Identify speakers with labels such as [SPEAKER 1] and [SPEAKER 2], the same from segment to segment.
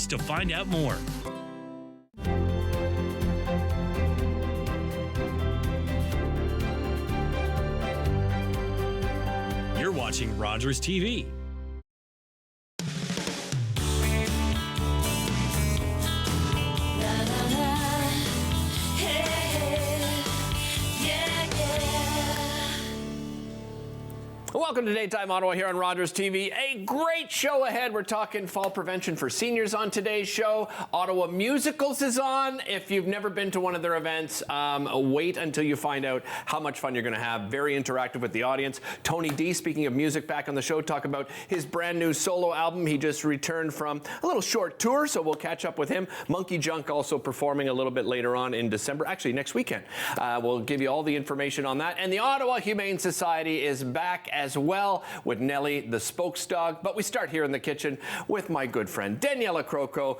[SPEAKER 1] us to find out more. You're watching Rogers TV.
[SPEAKER 2] Welcome to Daytime Ottawa here on Rogers TV. A great show ahead. We're talking fall prevention for seniors on today's show. Ottawa Musicals is on. If you've never been to one of their events, wait until you find out how much fun you're going to have. Very interactive with the audience. Tony D, speaking of music, back on the show, talk about his brand new solo album. He just returned from a little short tour, so we'll catch up with him. Monkey Junk also performing a little bit later on in December, actually next weekend. We'll give you all the information on that. And the Ottawa Humane Society is back as well with Nellie the Spokes Dog. But we start here in the kitchen with my good friend Daniela Croco,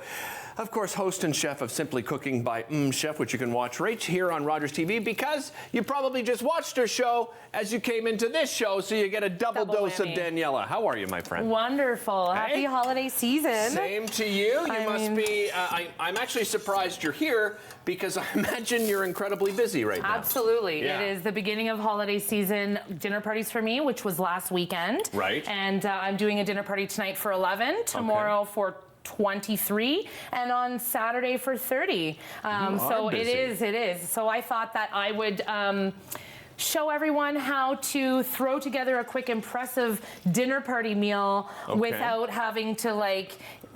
[SPEAKER 2] of course, host and chef of Simply Cooking by Chef, which you can watch right here on Rogers TV because you probably just watched her show as you came into this show, so you get a double dose
[SPEAKER 3] whammy.
[SPEAKER 2] of Daniela. How are you, my friend?
[SPEAKER 3] Wonderful.
[SPEAKER 2] Hey?
[SPEAKER 3] Happy holiday season.
[SPEAKER 2] Same to you. I'm actually surprised you're here because I imagine you're incredibly busy right now.
[SPEAKER 3] Absolutely.
[SPEAKER 2] Yeah.
[SPEAKER 3] It is the beginning of holiday season dinner parties for me, which was last weekend.
[SPEAKER 2] Right.
[SPEAKER 3] And I'm doing a dinner party tonight for 11, tomorrow for 23, and on Saturday for 30. So
[SPEAKER 2] busy.
[SPEAKER 3] it is. So I thought that I would show everyone how to throw together a quick, impressive dinner party meal without having to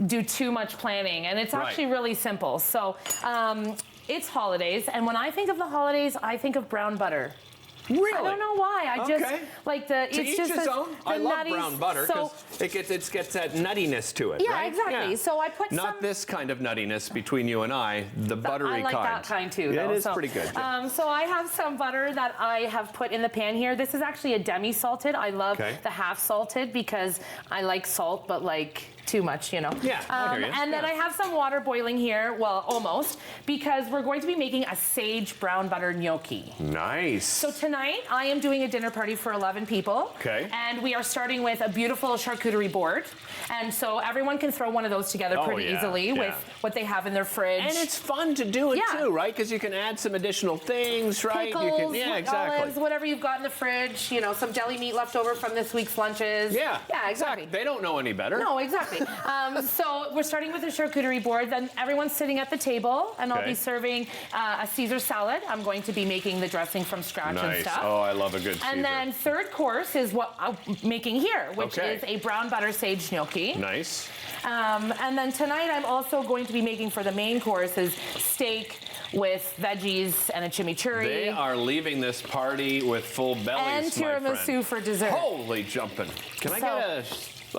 [SPEAKER 3] do too much planning. And it's actually really simple. So it's holidays, and when I think of the holidays, I think of brown butter.
[SPEAKER 2] Really?
[SPEAKER 3] I don't know why. I just like the.
[SPEAKER 2] To each his own. I love brown butter because it gets that nuttiness to it.
[SPEAKER 3] Yeah,
[SPEAKER 2] right?
[SPEAKER 3] exactly. Yeah. So I put
[SPEAKER 2] not this kind of nuttiness between you and I, the buttery kind.
[SPEAKER 3] I like that kind too. Though.
[SPEAKER 2] It is pretty good. Yeah.
[SPEAKER 3] So I have some butter that I have put in the pan here. This is actually a demi-salted. I love the half salted because I like salt, but too much,
[SPEAKER 2] Yeah, I hear you.
[SPEAKER 3] And then I have some water boiling here, well, almost, because we're going to be making a sage brown butter gnocchi.
[SPEAKER 2] Nice.
[SPEAKER 3] So tonight, I am doing a dinner party for 11 people.
[SPEAKER 2] Okay.
[SPEAKER 3] And we are starting with a beautiful charcuterie board. And so everyone can throw one of those together pretty easily with what they have in their fridge.
[SPEAKER 2] And it's fun to do it too, right? Because you can add some additional things, right?
[SPEAKER 3] Pickles,
[SPEAKER 2] exactly.
[SPEAKER 3] olives, whatever you've got in the fridge, some deli meat left over from this week's lunches.
[SPEAKER 2] Yeah,
[SPEAKER 3] exactly.
[SPEAKER 2] They don't know any better.
[SPEAKER 3] No, exactly. So we're starting with the charcuterie board. Then everyone's sitting at the table, and I'll be serving a Caesar salad. I'm going to be making the dressing from scratch and stuff.
[SPEAKER 2] Oh, I love a good Caesar.
[SPEAKER 3] And then third course is what I'm making here, which is a brown butter sage gnocchi.
[SPEAKER 2] Nice.
[SPEAKER 3] And then tonight I'm also going to be making for the main course is steak with veggies and a chimichurri.
[SPEAKER 2] They are leaving this party with full bellies,
[SPEAKER 3] and tiramisu for dessert.
[SPEAKER 2] Holy jumping. Can I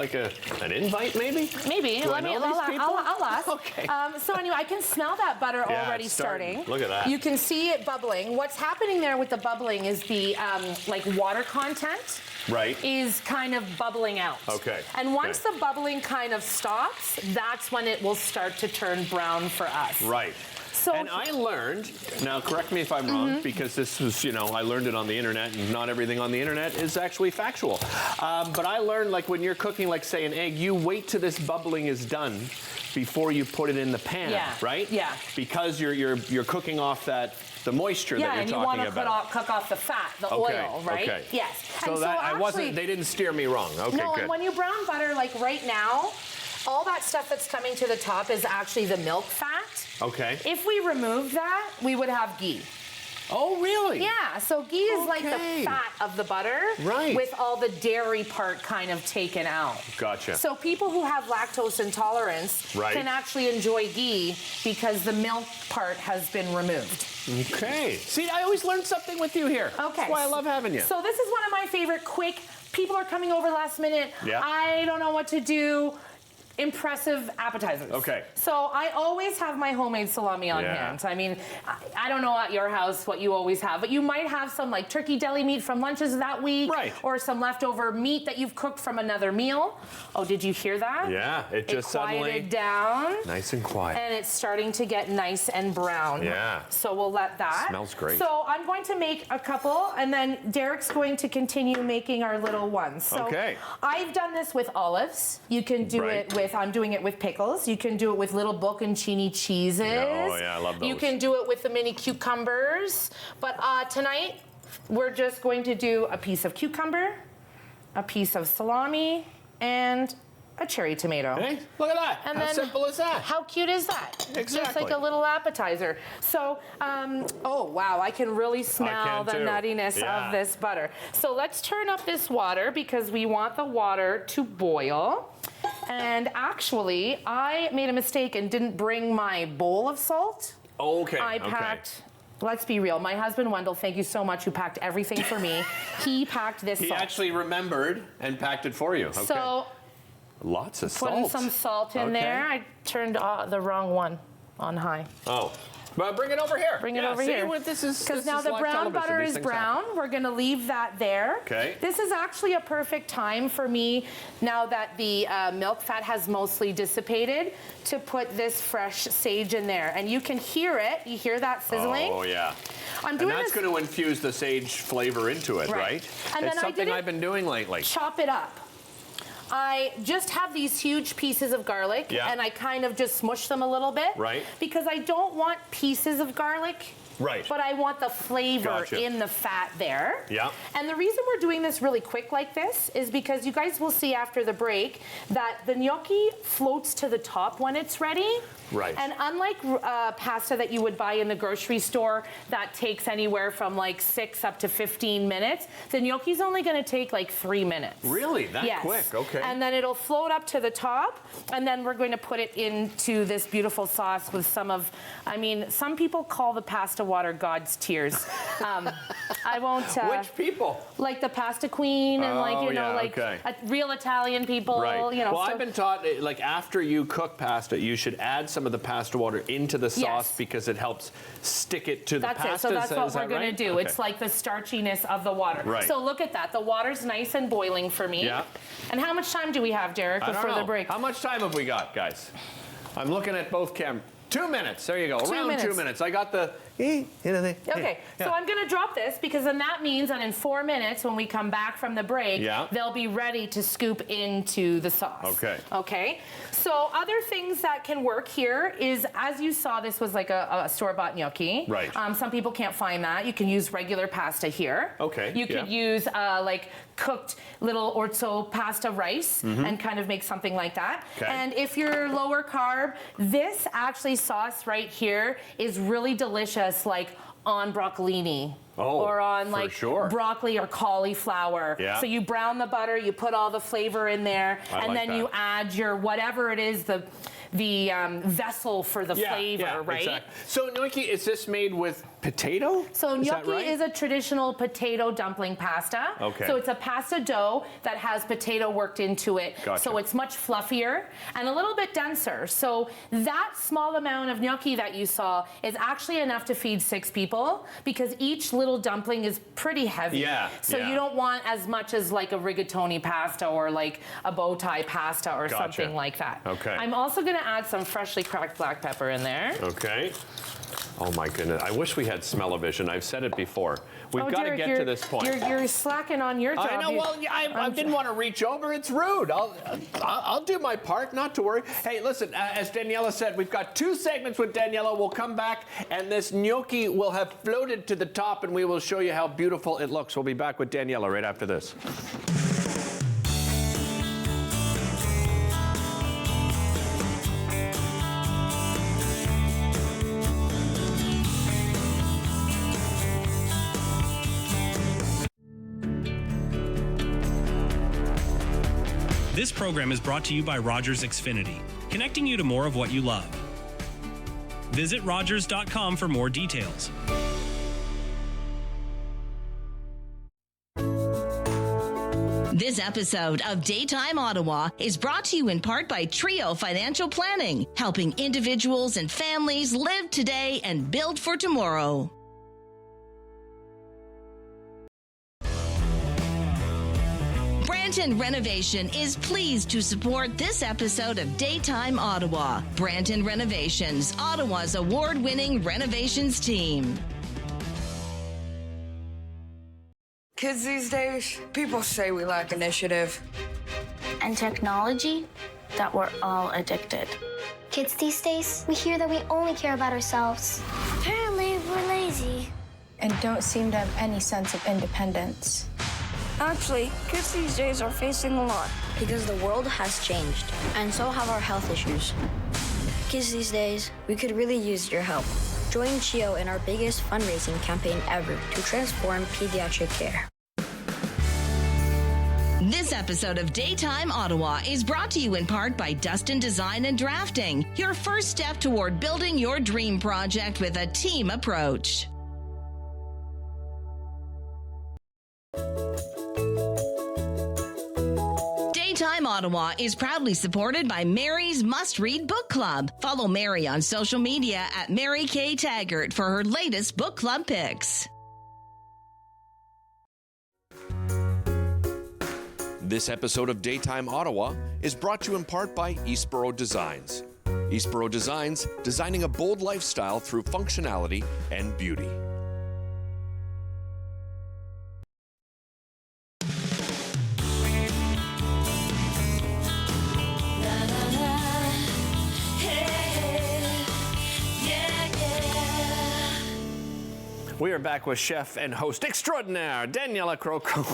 [SPEAKER 2] get an invite maybe?
[SPEAKER 3] Maybe. I'll ask.
[SPEAKER 2] Okay.
[SPEAKER 3] So anyway, I can smell that butter already starting.
[SPEAKER 2] Look at that.
[SPEAKER 3] You can see it bubbling. What's happening there with the bubbling is the water content is kind of bubbling out.
[SPEAKER 2] Okay.
[SPEAKER 3] And once the bubbling kind of stops, that's when it will start to turn brown for us.
[SPEAKER 2] Right.
[SPEAKER 3] So,
[SPEAKER 2] and I learned, now correct me if I'm wrong, because this was, I learned it on the internet, and not everything on the internet is actually factual. But I learned, when you're cooking, say, an egg, you wait till this bubbling is done before you put it in the pan, right? Yeah. Because you're cooking off the moisture that you're talking about.
[SPEAKER 3] Yeah, and you want to cook off the fat, the oil, right?
[SPEAKER 2] Okay.
[SPEAKER 3] Yes.
[SPEAKER 2] So they didn't steer me wrong. Okay,
[SPEAKER 3] no,
[SPEAKER 2] good.
[SPEAKER 3] And when you brown butter, right now, all that stuff that's coming to the top is actually the milk fat.
[SPEAKER 2] Okay.
[SPEAKER 3] If we remove that, we would have ghee.
[SPEAKER 2] Oh, really?
[SPEAKER 3] Yeah, so ghee is like the fat of the butter with all the dairy part kind of taken out.
[SPEAKER 2] Gotcha.
[SPEAKER 3] So people who have lactose intolerance can actually enjoy ghee because the milk part has been removed.
[SPEAKER 2] Okay. See, I always learn something with you here. Okay. That's why I love having you.
[SPEAKER 3] So this is one of my favorite quick, people are coming over last minute. Yeah. I don't know what to do. Impressive appetizers. Okay. So I always have my homemade salami on hand. I mean, I don't know at your house what you always have, but you might have some turkey deli meat from lunches that week. Right. Or some leftover meat that you've cooked from another meal. Oh, did you hear that?
[SPEAKER 2] Yeah, it just
[SPEAKER 3] quieted down.
[SPEAKER 2] Nice and quiet.
[SPEAKER 3] And it's starting to get nice and brown.
[SPEAKER 2] Yeah.
[SPEAKER 3] So we'll let that.
[SPEAKER 2] Smells great.
[SPEAKER 3] So I'm going to make a couple, and then Derek's going to continue making our little ones. So I've done this with olives. You can do it with with, I'm doing it with pickles. You can do it with little bocconcini cheeses.
[SPEAKER 2] Oh yeah, I love those.
[SPEAKER 3] You can do it with the mini cucumbers. But tonight, we're just going to do a piece of cucumber, a piece of salami, and a cherry tomato.
[SPEAKER 2] Hey, look at that.
[SPEAKER 3] And
[SPEAKER 2] how
[SPEAKER 3] then,
[SPEAKER 2] simple is that?
[SPEAKER 3] How cute is that?
[SPEAKER 2] Exactly.
[SPEAKER 3] Just like a little appetizer. So, oh wow, I can really smell the nuttiness of this butter. So let's turn up this water because we want the water to boil. And actually, I made a mistake and didn't bring my bowl of salt.
[SPEAKER 2] Okay.
[SPEAKER 3] I packed. Let's be real. My husband, Wendell, thank you so much, who packed everything for me. He packed this salt.
[SPEAKER 2] He actually remembered and packed it for you. Okay.
[SPEAKER 3] So,
[SPEAKER 2] lots of salt.
[SPEAKER 3] putting some salt in there. I turned the wrong one on high.
[SPEAKER 2] Oh. Well, bring it over here.
[SPEAKER 3] Bring it over here.
[SPEAKER 2] Because
[SPEAKER 3] now the brown butter is brown. We're going to leave that there.
[SPEAKER 2] Okay.
[SPEAKER 3] This is actually a perfect time for me, now that the milk fat has mostly dissipated, to put this fresh sage in there. And you can hear it. You hear that sizzling?
[SPEAKER 2] Oh, yeah.
[SPEAKER 3] I'm doing
[SPEAKER 2] and that's going to infuse the sage flavor into it, right?
[SPEAKER 3] And
[SPEAKER 2] it's
[SPEAKER 3] then
[SPEAKER 2] something I've been doing lately.
[SPEAKER 3] Chop it up. I just have these huge pieces of garlic, and I kind of just smush them a little bit.
[SPEAKER 2] Right.
[SPEAKER 3] Because I don't want pieces of garlic.
[SPEAKER 2] Right.
[SPEAKER 3] But I want the flavor in the fat there.
[SPEAKER 2] Yeah.
[SPEAKER 3] And the reason we're doing this really quick like this is because you guys will see after the break that the gnocchi floats to the top when it's ready.
[SPEAKER 2] Right.
[SPEAKER 3] And unlike pasta that you would buy in the grocery store that takes anywhere from like 6 up to 15 minutes, the gnocchi's only going to take like 3 minutes.
[SPEAKER 2] Really? That quick? Okay.
[SPEAKER 3] And then it'll float up to the top, and then we're going to put it into this beautiful sauce with some of, I mean, some people call the pasta water God's tears. I won't.
[SPEAKER 2] Which people?
[SPEAKER 3] Like the pasta queen and real Italian people.
[SPEAKER 2] Right.
[SPEAKER 3] You know,
[SPEAKER 2] well, I've been taught, like, after you cook pasta, you should add some of the pasta water into the sauce because it helps stick it to the pasta.
[SPEAKER 3] That's it. So that's what we're going to do.
[SPEAKER 2] Okay.
[SPEAKER 3] It's like the starchiness of the water.
[SPEAKER 2] Right.
[SPEAKER 3] So look at that. The water's nice and boiling for me.
[SPEAKER 2] Yeah.
[SPEAKER 3] And how much time do we have, Derek, before the break?
[SPEAKER 2] How much time have we got, guys? I'm looking at both cameras. 2 minutes. There you go. Around 2 minutes. I got the. Okay.
[SPEAKER 3] So I'm going to drop this because then that means that in 4 minutes, when we come back from the break, they'll be ready to scoop into the sauce.
[SPEAKER 2] Okay.
[SPEAKER 3] Okay. So other things that can work here is, as you saw, this was like a store-bought gnocchi.
[SPEAKER 2] Right.
[SPEAKER 3] Some people can't find that. You can use regular pasta here.
[SPEAKER 2] Okay.
[SPEAKER 3] You could use like cooked little orzo pasta rice and kind of make something like that.
[SPEAKER 2] Okay.
[SPEAKER 3] And if you're lower carb, this actually sauce right here is really delicious, like on broccolini. Or on like broccoli or cauliflower.
[SPEAKER 2] Yeah.
[SPEAKER 3] So you brown the butter, you put all the flavor in there, and then you add your whatever it is, the vessel for the flavor, right?
[SPEAKER 2] Exactly. So gnocchi, is this made with potato?
[SPEAKER 3] So gnocchi is a traditional potato dumpling pasta.
[SPEAKER 2] Okay.
[SPEAKER 3] So it's a pasta dough that has potato worked into it.
[SPEAKER 2] Gotcha.
[SPEAKER 3] So it's much fluffier and a little bit denser. So that small amount of gnocchi that you saw is actually enough to feed 6 people because each little dumpling is pretty heavy.
[SPEAKER 2] Yeah.
[SPEAKER 3] So you don't want as much as like a rigatoni pasta or like a bow tie pasta or something like that.
[SPEAKER 2] Okay.
[SPEAKER 3] I'm also going to add some freshly cracked black pepper in there.
[SPEAKER 2] Okay. Oh my goodness! I wish we had smell-o-vision. I've said it before. We've got to get to this point.
[SPEAKER 3] You're slacking on your job.
[SPEAKER 2] I know. Well, I didn't want to reach over. It's rude. I'll do my part. Not to worry. Hey, listen. As Daniela said, we've got 2 segments with Daniela. We'll come back, and this gnocchi will have floated to the top, and we will show you how beautiful it looks. We'll be back with Daniela right after this.
[SPEAKER 1] This program is brought to you by Rogers Xfinity, connecting you to more of what you love. Visit Rogers.com for more details.
[SPEAKER 4] This episode of Daytime Ottawa is brought to you in part by Trio Financial Planning, helping individuals and families live today and build for tomorrow. Branton Renovation is pleased to support this episode of Daytime Ottawa. Branton Renovations, Ottawa's award-winning renovations team.
[SPEAKER 5] Kids these days, people say we lack initiative.
[SPEAKER 6] And technology?
[SPEAKER 5] that we're all addicted.
[SPEAKER 6] Kids these days, we hear that we only care about ourselves. Apparently, we're lazy.
[SPEAKER 5] And don't seem to have any sense of independence.
[SPEAKER 6] Actually, kids these days are facing a lot. Because the world has changed, and so have our health issues. Kids these days, we could really use your help. Join CHIO in our biggest fundraising campaign ever to transform pediatric care.
[SPEAKER 4] This episode of Daytime Ottawa is brought to you in part by Dustin Design and Drafting, your first step toward building your dream project with a team approach. Daytime Ottawa is proudly supported by Mary's Must Read Book Club. Follow Mary on social media at Mary K. Taggart for her latest book club picks.
[SPEAKER 7] This episode of Daytime Ottawa is brought to you in part by Eastboro Designs. Eastboro Designs, designing a bold lifestyle through functionality and beauty.
[SPEAKER 2] We are back with chef and host extraordinaire, Daniela Croco,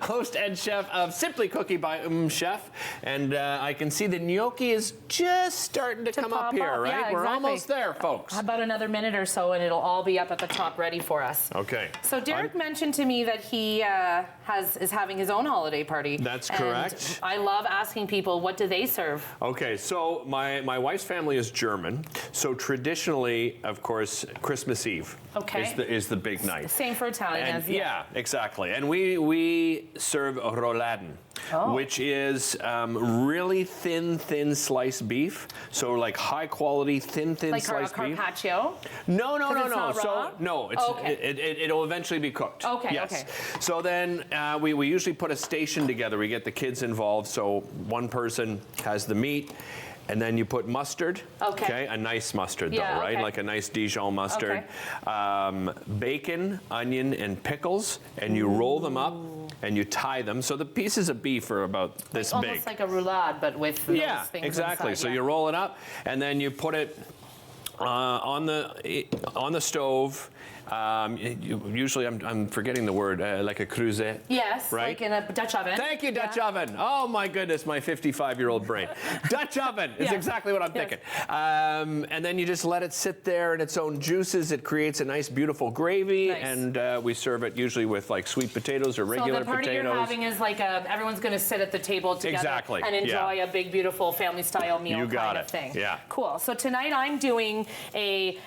[SPEAKER 2] host and chef of Simply Cookie by Chef. And I can see the gnocchi is just starting to come up here, right?
[SPEAKER 3] Yeah,
[SPEAKER 2] We're
[SPEAKER 3] exactly.
[SPEAKER 2] almost there, folks.
[SPEAKER 3] How about another minute or so, and it'll all be up at the top ready for us.
[SPEAKER 2] Okay.
[SPEAKER 3] So Derek mentioned to me that he is having his own holiday party.
[SPEAKER 2] That's
[SPEAKER 3] and
[SPEAKER 2] correct.
[SPEAKER 3] I love asking people, what do they serve?
[SPEAKER 2] Okay, so my wife's family is German. So traditionally, of course, Christmas Eve is the big night.
[SPEAKER 3] Same for Italian.
[SPEAKER 2] And, yeah, exactly. And we serve rouladen, which is really thin sliced beef. So like high quality, thin sliced beef.
[SPEAKER 3] Like carpaccio?
[SPEAKER 2] No.
[SPEAKER 3] It's not raw?
[SPEAKER 2] It'll eventually be cooked.
[SPEAKER 3] Okay,
[SPEAKER 2] yes.
[SPEAKER 3] okay.
[SPEAKER 2] So then we usually put a station together. We get the kids involved. So one person has the meat. And then you put mustard, a nice mustard though, right? Like a nice Dijon mustard. Bacon, onion, and pickles, and you roll them up and you tie them. So the pieces of beef are about this big.
[SPEAKER 3] Almost like a roulade, but with those things
[SPEAKER 2] exactly.
[SPEAKER 3] inside,
[SPEAKER 2] So you roll it up, and then you put it on the stove. Usually, I'm forgetting the word, like a creuset.
[SPEAKER 3] Yes,
[SPEAKER 2] right?
[SPEAKER 3] like in a Dutch oven.
[SPEAKER 2] Thank you, Dutch oven. Oh my goodness, my 55-year-old brain. Dutch oven is exactly what I'm thinking. And then you just let it sit there in its own juices. It creates a nice, beautiful gravy, and we serve it usually with like sweet potatoes or regular potatoes. So the party
[SPEAKER 3] you're having is like everyone's going to sit at the table together and enjoy a big, beautiful family-style meal kind of thing.
[SPEAKER 2] Yeah.
[SPEAKER 3] Cool. So tonight I'm doing a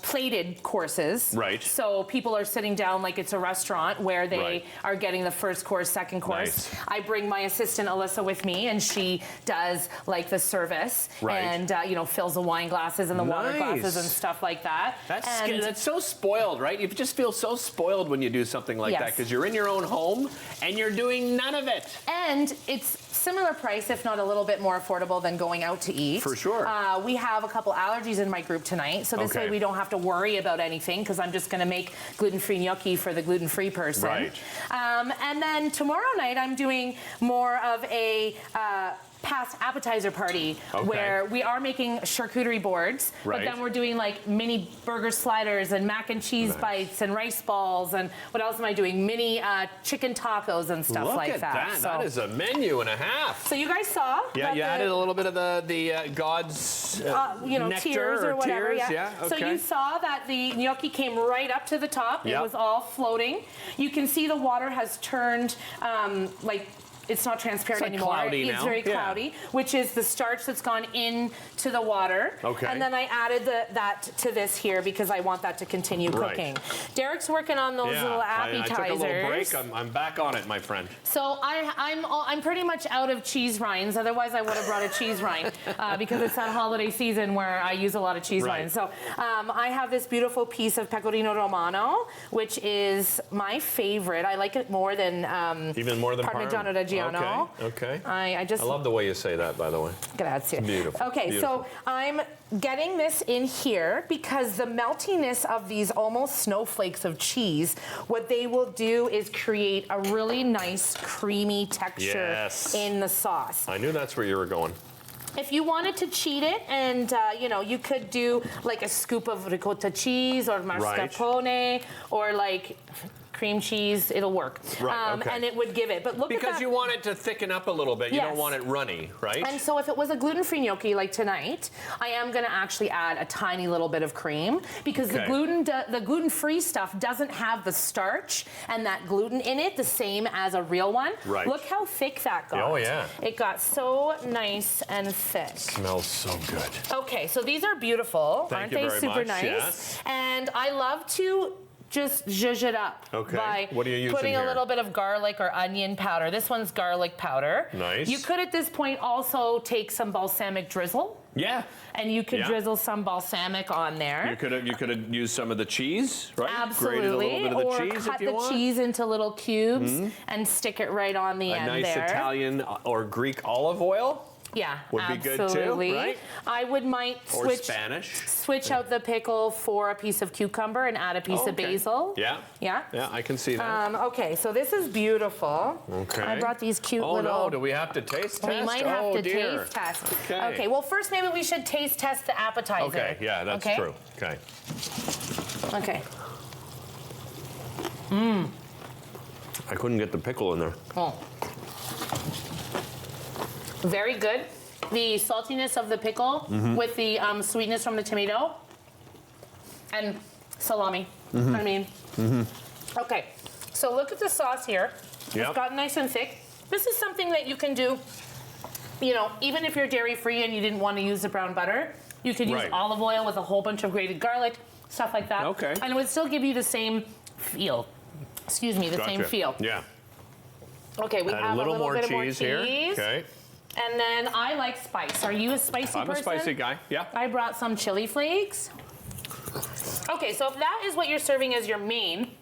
[SPEAKER 3] plated courses.
[SPEAKER 2] Right.
[SPEAKER 3] So people are sitting down like it's a restaurant where they are getting the first course, second course.
[SPEAKER 2] Nice.
[SPEAKER 3] I bring my assistant Alyssa with me, and she does like the service and fills the wine glasses and the water glasses and stuff like that.
[SPEAKER 2] That's so spoiled, right? You just feel so spoiled when you do something like that because you're in your own home and you're doing none of it.
[SPEAKER 3] And it's similar price, if not a little bit more affordable than going out to eat.
[SPEAKER 2] For sure.
[SPEAKER 3] We have a couple allergies in my group tonight, so this way we don't have to worry about anything because I'm just going to make gluten-free gnocchi for the gluten-free person.
[SPEAKER 2] Right.
[SPEAKER 3] And then tomorrow night I'm doing more of a past appetizer party where we are making charcuterie boards, but then we're doing like mini burger sliders and mac and cheese bites and rice balls, and what else am I doing? Mini chicken tacos and stuff like that.
[SPEAKER 2] Look at that. That is a menu and a half.
[SPEAKER 3] So you guys saw?
[SPEAKER 2] Yeah, you added a little bit of the God's nectar
[SPEAKER 3] tears or whatever.
[SPEAKER 2] Tears.
[SPEAKER 3] So you saw that the gnocchi came right up to the top. It was all floating. You can see the water has turned it's not transparent anymore. It's very cloudy, which is the starch that's gone into the water. And then I added that to this here because I want that to continue cooking. Derek's working on those little appetizers.
[SPEAKER 2] I took a little break. I'm back on it, my friend.
[SPEAKER 3] So I'm pretty much out of cheese rinds. Otherwise, I would have brought a cheese rind because it's that holiday season where I use a lot of cheese rinds. So I have this beautiful piece of pecorino romano, which is my favorite. I like it more than
[SPEAKER 2] even more than
[SPEAKER 3] Parmigiano Reggiano.
[SPEAKER 2] Okay.
[SPEAKER 3] I
[SPEAKER 2] love the way you say that, by the way.
[SPEAKER 3] Grazie.
[SPEAKER 2] Beautiful.
[SPEAKER 3] Okay,
[SPEAKER 2] beautiful.
[SPEAKER 3] So I'm getting this in here because the meltiness of these almost snowflakes of cheese, what they will do is create a really nice creamy texture in the sauce.
[SPEAKER 2] I knew that's where you were going.
[SPEAKER 3] If you wanted to cheat it, and you know, you could do like a scoop of ricotta cheese or mascarpone or like cream cheese, it'll work.
[SPEAKER 2] Right, okay.
[SPEAKER 3] And it would give it. But look at that.
[SPEAKER 2] Because you want it to thicken up a little bit. You don't want it runny, right?
[SPEAKER 3] And so if it was a gluten-free gnocchi like tonight, I am going to actually add a tiny little bit of cream because the gluten-free stuff doesn't have the starch and that gluten in it the same as a real one.
[SPEAKER 2] Right.
[SPEAKER 3] Look how thick that got.
[SPEAKER 2] Oh, yeah.
[SPEAKER 3] It got so nice and thick.
[SPEAKER 2] Smells so good.
[SPEAKER 3] Okay, so these are beautiful.
[SPEAKER 2] Thank you
[SPEAKER 3] Aren't they
[SPEAKER 2] very
[SPEAKER 3] super
[SPEAKER 2] much.
[SPEAKER 3] nice?
[SPEAKER 2] Yes.
[SPEAKER 3] And I love to just zhuzh it up by
[SPEAKER 2] What are you using
[SPEAKER 3] putting
[SPEAKER 2] here?
[SPEAKER 3] a little bit of garlic or onion powder. This one's garlic powder.
[SPEAKER 2] Nice.
[SPEAKER 3] You could at this point also take some balsamic drizzle.
[SPEAKER 2] Yeah.
[SPEAKER 3] And you could drizzle some balsamic on there.
[SPEAKER 2] You could have used some of the cheese, right?
[SPEAKER 3] Absolutely.
[SPEAKER 2] Grated a little bit of the
[SPEAKER 3] or
[SPEAKER 2] cheese
[SPEAKER 3] cut
[SPEAKER 2] if you
[SPEAKER 3] the
[SPEAKER 2] want.
[SPEAKER 3] cheese into little cubes and stick it right on the end
[SPEAKER 2] nice
[SPEAKER 3] there.
[SPEAKER 2] Italian or Greek olive oil.
[SPEAKER 3] Yeah,
[SPEAKER 2] would
[SPEAKER 3] absolutely.
[SPEAKER 2] be good too, right?
[SPEAKER 3] I might
[SPEAKER 2] Or Spanish.
[SPEAKER 3] switch out the pickle for a piece of cucumber and add a piece of basil.
[SPEAKER 2] Yeah.
[SPEAKER 3] Yeah.
[SPEAKER 2] Yeah, I can see that.
[SPEAKER 3] Okay, so this is beautiful.
[SPEAKER 2] Okay.
[SPEAKER 3] I brought these cute little.
[SPEAKER 2] Oh no, do we have to taste test?
[SPEAKER 3] We might have to
[SPEAKER 2] dear.
[SPEAKER 3] taste test.
[SPEAKER 2] Okay.
[SPEAKER 3] Well, first maybe we should taste test the appetizer.
[SPEAKER 2] Okay, yeah, that's true. Okay.
[SPEAKER 3] Okay.
[SPEAKER 2] I couldn't get the pickle in there.
[SPEAKER 3] Oh. Very good. The saltiness of the pickle with the sweetness from the tomato and salami. I mean, okay. So look at the sauce here. It's gotten nice and thick. This is something that you can do, you know, even if you're dairy-free and you didn't want to use the brown butter, you could use olive oil with a whole bunch of grated garlic, stuff like that.
[SPEAKER 2] Okay.
[SPEAKER 3] And it would still give you the same feel. Excuse me, the same feel.
[SPEAKER 2] Yeah.
[SPEAKER 3] Okay, we have a little
[SPEAKER 2] more
[SPEAKER 3] bit
[SPEAKER 2] cheese
[SPEAKER 3] more cheese
[SPEAKER 2] here. Okay.
[SPEAKER 3] And then I like spice. Are you a spicy person?
[SPEAKER 2] I'm a spicy guy, yeah.
[SPEAKER 3] I brought some chili flakes. Okay, so if that is what you're serving as your main,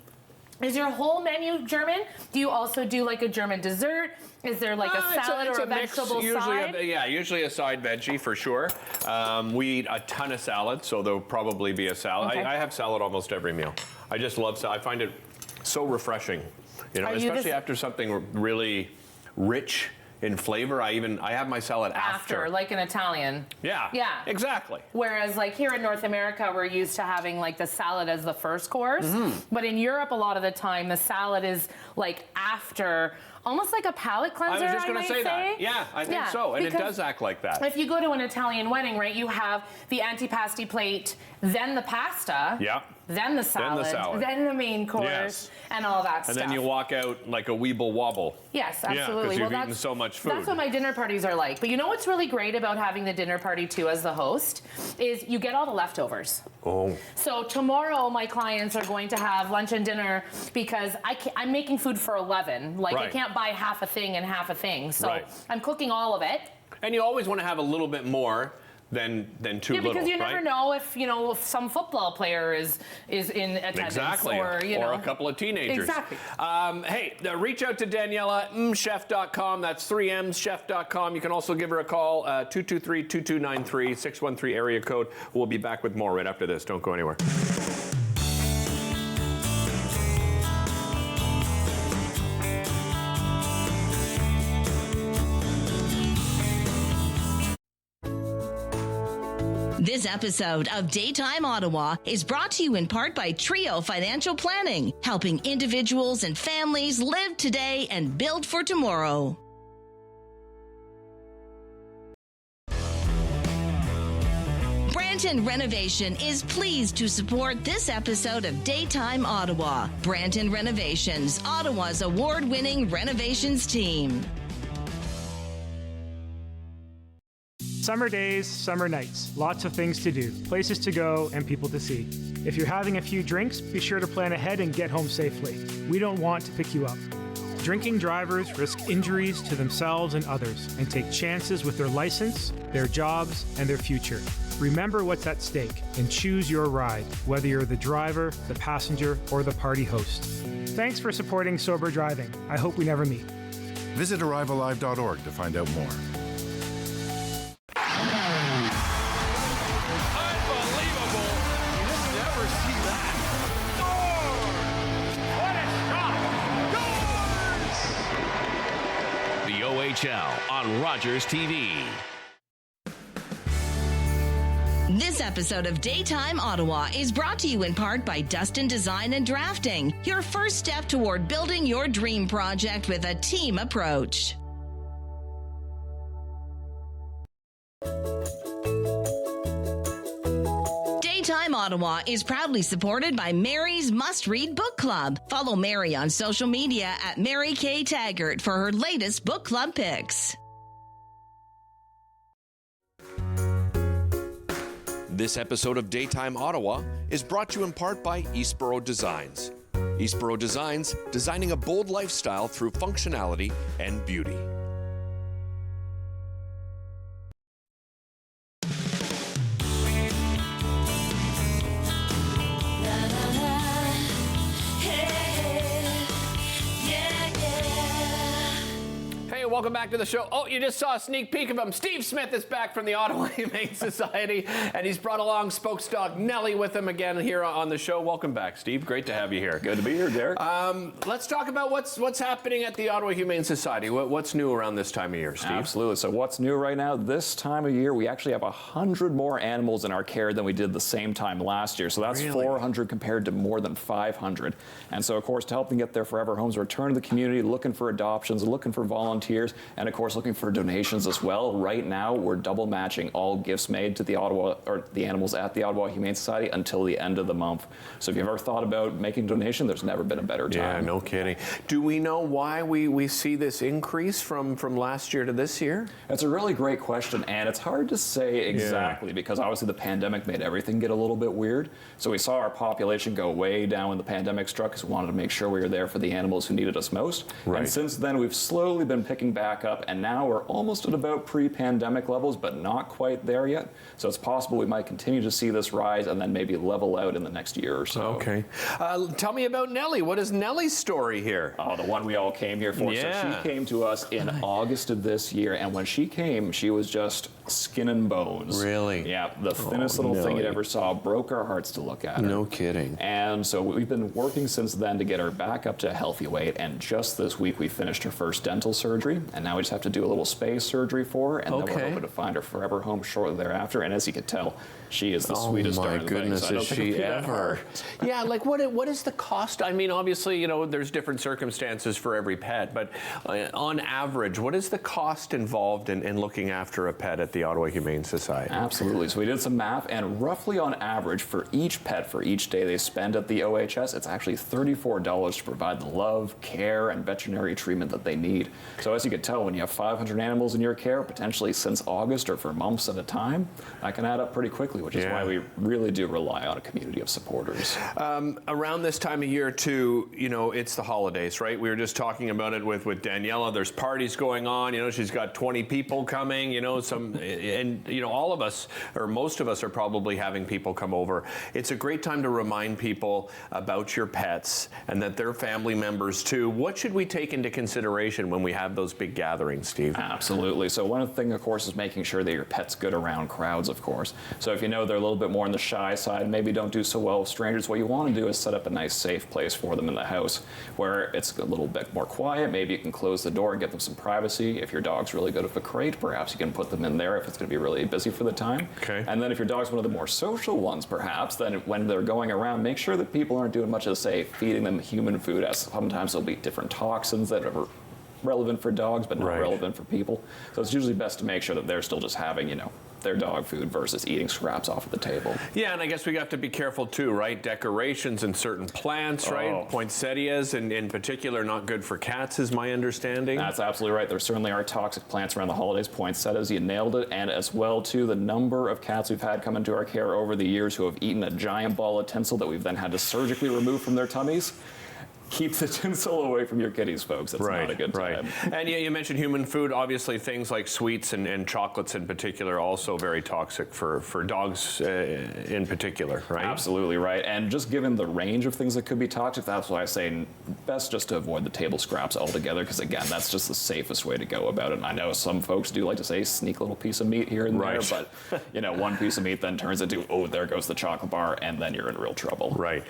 [SPEAKER 3] is your whole menu German? Do you also do like a German dessert? Is there like a salad or a vegetable side?
[SPEAKER 2] Usually a side veggie for sure. We eat a ton of salad, so there'll probably be a salad.
[SPEAKER 3] Okay.
[SPEAKER 2] I have salad almost every meal. I just love salad. I find it so refreshing, you know, especially after something really rich in flavor. I have my salad after.
[SPEAKER 3] Like an Italian.
[SPEAKER 2] Yeah.
[SPEAKER 3] Yeah.
[SPEAKER 2] Exactly.
[SPEAKER 3] Whereas like here in North America, we're used to having like the salad as the first course. But in Europe, a lot of the time, the salad is like after, almost like a palate cleanser,
[SPEAKER 2] I was just going to say that. Yeah, I think so. And it does act like that.
[SPEAKER 3] If you go to an Italian wedding, right, you have the antipasti plate, then the pasta.
[SPEAKER 2] Yeah.
[SPEAKER 3] Then the salad, then the main course, and all that stuff.
[SPEAKER 2] And then you walk out like a weeble wobble.
[SPEAKER 3] Yes, absolutely.
[SPEAKER 2] Yeah, because you've eaten so much food.
[SPEAKER 3] That's what my dinner parties are like. But you know what's really great about having the dinner party too as the host is you get all the leftovers.
[SPEAKER 2] Oh.
[SPEAKER 3] So tomorrow my clients are going to have lunch and dinner because I'm making food for 11. Like I can't buy half a thing and half a thing. So I'm cooking all of it.
[SPEAKER 2] And you always want to have a little bit more than too little,
[SPEAKER 3] because you never know if if some football player is in attendance or
[SPEAKER 2] a couple of teenagers.
[SPEAKER 3] Exactly.
[SPEAKER 2] Hey, reach out to Daniela, chef.com. That's 3mschef.com. You can also give her a call, 223-2293, 613 area code. We'll be back with more right after this. Don't go anywhere.
[SPEAKER 4] This episode of Daytime Ottawa is brought to you in part by Trio Financial Planning, helping individuals and families live today and build for tomorrow. Branton Renovation is pleased to support this episode of Daytime Ottawa. Branton Renovations, Ottawa's award-winning renovations team.
[SPEAKER 8] Summer days, summer nights, lots of things to do, places to go, and people to see. If you're having a few drinks, be sure to plan ahead and get home safely. We don't want to pick you up. Drinking drivers risk injuries to themselves and others and take chances with their license, their jobs, and their future. Remember what's at stake and choose your ride, whether you're the driver, the passenger, or the party host. Thanks for supporting sober driving. I hope we never meet.
[SPEAKER 9] Visit arrivealive.org to find out more.
[SPEAKER 10] On Rogers TV.
[SPEAKER 4] This episode of Daytime Ottawa is brought to you in part by Dustin Design and Drafting, your first step toward building your dream project with a team approach. Daytime Ottawa is proudly supported by Mary's Must Read Book Club. Follow Mary on social media at Mary K. Taggart for her latest book club picks.
[SPEAKER 7] This episode of Daytime Ottawa is brought to you in part by Eastboro Designs. Eastboro Designs, designing a bold lifestyle through functionality and beauty.
[SPEAKER 2] Welcome back to the show. Oh, you just saw a sneak peek of him. Steve Smith is back from the Ottawa Humane Society, and he's brought along spokes dog Nellie with him again here on the show. Welcome back, Steve. Great to have you here.
[SPEAKER 10] Good to be here, Derek.
[SPEAKER 2] Let's talk about what's happening at the Ottawa Humane Society. What's new around this time of year, Steve?
[SPEAKER 10] Absolutely. So what's new right now? This time of year, we actually have 100 more animals in our care than we did the same time last year. So that's really? 400 compared to more than 500. And so, of course, to help them get their forever homes, return to the community, looking for adoptions, looking for volunteers, and of course looking for donations as well. Right now we're double matching all gifts made to the animals at the Ottawa Humane Society until the end of the month. So if you've ever thought about making a donation, there's never been a better time.
[SPEAKER 2] Yeah, no kidding. Do we know why we see this increase from last year to this year?
[SPEAKER 10] That's a really great question, and it's hard to say exactly because obviously the pandemic made everything get a little bit weird. So we saw our population go way down when the pandemic struck because we wanted to make sure we were there for the animals who needed us most. Right. And since then we've slowly been picking back up, and now we're almost at about pre-pandemic levels, but not quite there yet. So it's possible we might continue to see this rise and then maybe level out in the next year or so.
[SPEAKER 2] Okay. Tell me about Nellie. What is Nellie's story here?
[SPEAKER 10] Oh, the one we all came here for.
[SPEAKER 2] Yeah.
[SPEAKER 10] So she came to us in August of this year, and when she came, she was just skin and bones.
[SPEAKER 2] Really?
[SPEAKER 10] Yeah, the thinnest little thing you'd ever saw. Broke our hearts to look at her.
[SPEAKER 2] No kidding.
[SPEAKER 10] And so we've been working since then to get her back up to a healthy weight, and just this week we finished her first dental surgery, and now we just have to do a little space surgery for her, and then we're hoping to find her forever home shortly thereafter. And as you can tell, she is the sweetest darn thing.
[SPEAKER 2] Oh my goodness, is she ever? Yeah, like what is the cost? I mean, obviously, you know, there's different circumstances for every pet, but on average, what is the cost involved in looking after a pet at the Ottawa Humane Society?
[SPEAKER 10] Absolutely. So we did some math, and roughly on average for each pet, for each day they spend at the OHS, it's actually $34 to provide the love, care, and veterinary treatment that they need. So as you can tell, when you have 500 animals in your care, potentially since August or for months at a time, that can add up pretty quickly, which is why we really do rely on a community of supporters.
[SPEAKER 2] Around this time of year, too, you know, it's the holidays, right? We were just talking about it with Daniela. There's parties going on. You know, she's got 20 people coming, you know, and, you know, all of us, or most of us, are probably having people come over. It's a great time to remind people about your pets and that they're family members, too. What should we take into consideration when we have those big gatherings, Steve?
[SPEAKER 10] Absolutely. So one of the things, of course, is making sure that your pet's good around crowds, of course. So if you know they're a little bit more on the shy side, maybe don't do so well with strangers, what you want to do is set up a nice safe place for them in the house where it's a little bit more quiet. Maybe you can close the door and give them some privacy. If your dog's really good with a crate, perhaps you can put them in there if it's going to be really busy for the time.
[SPEAKER 2] Okay.
[SPEAKER 10] And then if your dog's one of the more social ones, perhaps, then when they're going around, make sure that people aren't doing much of, say, feeding them human food, as sometimes there'll be different toxins that are relevant for dogs but not relevant for people. So it's usually best to make sure that they're still just having, you know, their dog food versus eating scraps off of the table.
[SPEAKER 2] Yeah, and I guess we have to be careful too, right? Decorations and certain plants, right? Poinsettias in particular, not good for cats is my understanding.
[SPEAKER 10] That's absolutely right. There certainly are toxic plants around the holidays. Poinsettias, you nailed it. And as well too, the number of cats we've had come into our care over the years who have eaten a giant ball of tinsel that we've then had to surgically remove from their tummies. Keep the tinsel away from your kitties, folks. That's not a good time.
[SPEAKER 2] And you mentioned human food. Obviously, things like sweets and chocolates in particular also very toxic for dogs in particular, right?
[SPEAKER 10] Absolutely right. And just given the range of things that could be toxic, that's why I say best just to avoid the table scraps altogether, because again, that's just the safest way to go about it. And I know some folks do like to say sneak a little piece of meat here and there, but you know, one piece of meat then turns into, oh, there goes the chocolate bar, and then you're in real trouble.
[SPEAKER 2] Right.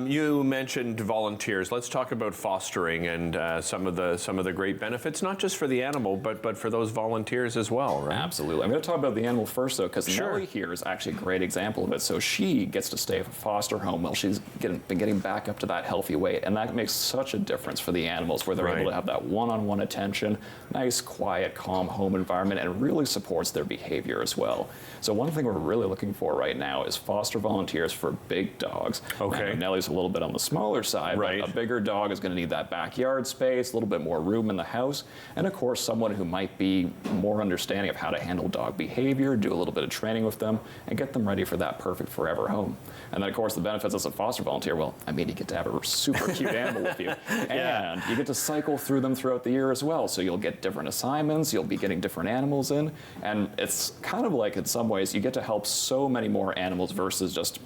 [SPEAKER 2] You mentioned volunteers. let's talk about fostering and some of the great benefits, not just for the animal, but for those volunteers as well, right?
[SPEAKER 10] Absolutely. I'm going to talk about the animal first, though, because Nellie here is actually a great example of it. So she gets to stay at a foster home while she's been getting back up to that healthy weight, and that makes such a difference for the animals, where they're able to have that one-on-one attention, nice, quiet, calm home environment, and it really supports their behavior as well. So one thing we're really looking for right now is foster volunteers for big dogs. Okay. Nellie's a little bit on the smaller side, but a bigger dog is going to need that backyard space, a little bit more room in the house, and of course someone who might be more understanding of how to handle dog behavior, do a little bit of training with them, and get them ready for that perfect forever home. And then of course the benefits as a foster volunteer, well, I mean, you get to have a super cute animal with you, and you get to cycle through them throughout the year as well. So you'll get different assignments, you'll be getting different animals in, and it's kind of like, in some ways, you get to help so many more animals versus just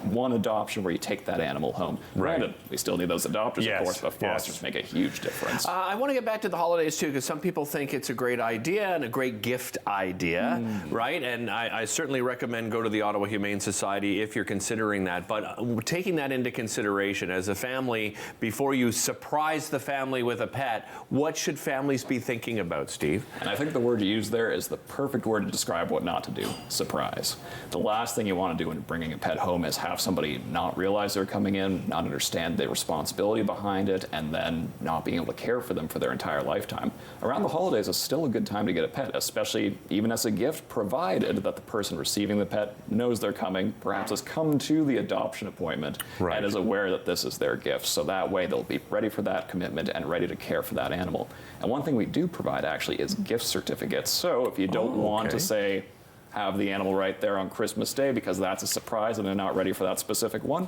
[SPEAKER 10] one adoption where you take that animal home. Granted, we still need those adopters, of course, but fosters make a huge difference.
[SPEAKER 2] I want to get back to the holidays, too, because some people think it's a great idea and a great gift idea, right? And I certainly recommend go to the Ottawa Humane Society if you're considering that. But taking that into consideration, as a family, before you surprise the family with a pet, what should families be thinking about, Steve?
[SPEAKER 10] And I think the word you use there is the perfect word to describe what not to do: surprise. The last thing you want to do when bringing a pet home is have somebody not realize they're coming in, not understand the responsibility behind it, and then not being able to care for them for their entire lifetime. Around the holidays is still a good time to get a pet, especially even as a gift, provided that the person receiving the pet knows they're coming, perhaps has come to the adoption appointment, and is aware that this is their gift. So that way they'll be ready for that commitment and ready to care for that animal. And one thing we do provide actually is gift certificates. So if you don't want to say, have the animal right there on Christmas Day because that's a surprise and they're not ready for that specific one,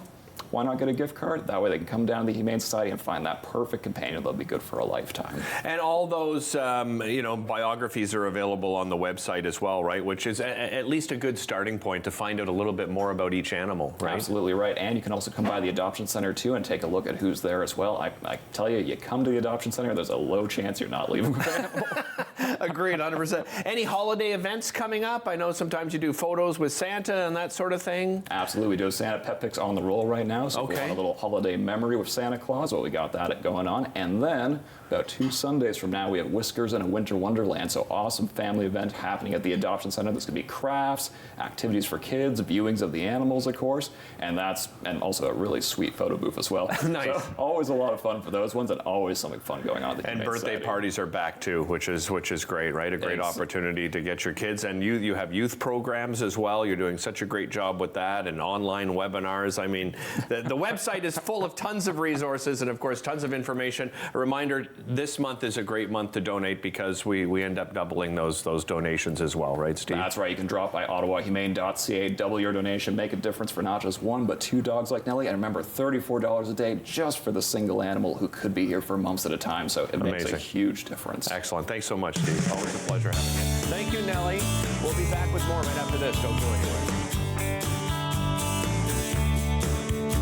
[SPEAKER 10] why not get a gift card? That way they can come down to the Humane Society and find that perfect companion that'll be good for a lifetime.
[SPEAKER 2] And all those, biographies are available on the website as well, right? Which is at least a good starting point to find out a little bit more about each animal, right?
[SPEAKER 10] Absolutely right. And you can also come by the Adoption Center, too, and take a look at who's there as well. I tell you, you come to the Adoption Center, there's a low chance you're not leaving with an animal.
[SPEAKER 2] Agreed, 100%. Any holiday events coming up? I know sometimes you do photos with Santa and that sort of thing.
[SPEAKER 10] Absolutely. We do Santa Pet Pics on the roll right now. So if we want a little holiday memory with Santa Claus, well, we got that going on. And then about 2 Sundays from now, we have Whiskers and a Winter Wonderland. So awesome family event happening at the Adoption Center. There's going to be crafts, activities for kids, viewings of the animals, of course, and also a really sweet photo booth as well.
[SPEAKER 2] Nice.
[SPEAKER 10] So always a lot of fun for those ones, and always something fun going on at the
[SPEAKER 2] And birthday parties are back too, which is great, right? A great opportunity to get your kids, and you have youth programs as well. You're doing such a great job with that, and online webinars. I mean, the website is full of tons of resources and of course tons of information. A reminder: this month is a great month to donate because we end up doubling those donations as well, right, Steve?
[SPEAKER 10] That's right. You can drop by ottawahumane.ca, double your donation, make a difference for not just one but 2 dogs like Nellie, and remember, $34 a day just for the single animal who could be here for months at a time. So it makes a huge difference.
[SPEAKER 2] Excellent. Thanks so much, Steve. Always a pleasure having you. Thank you, Nellie. We'll be back with more right after this. Don't go anywhere.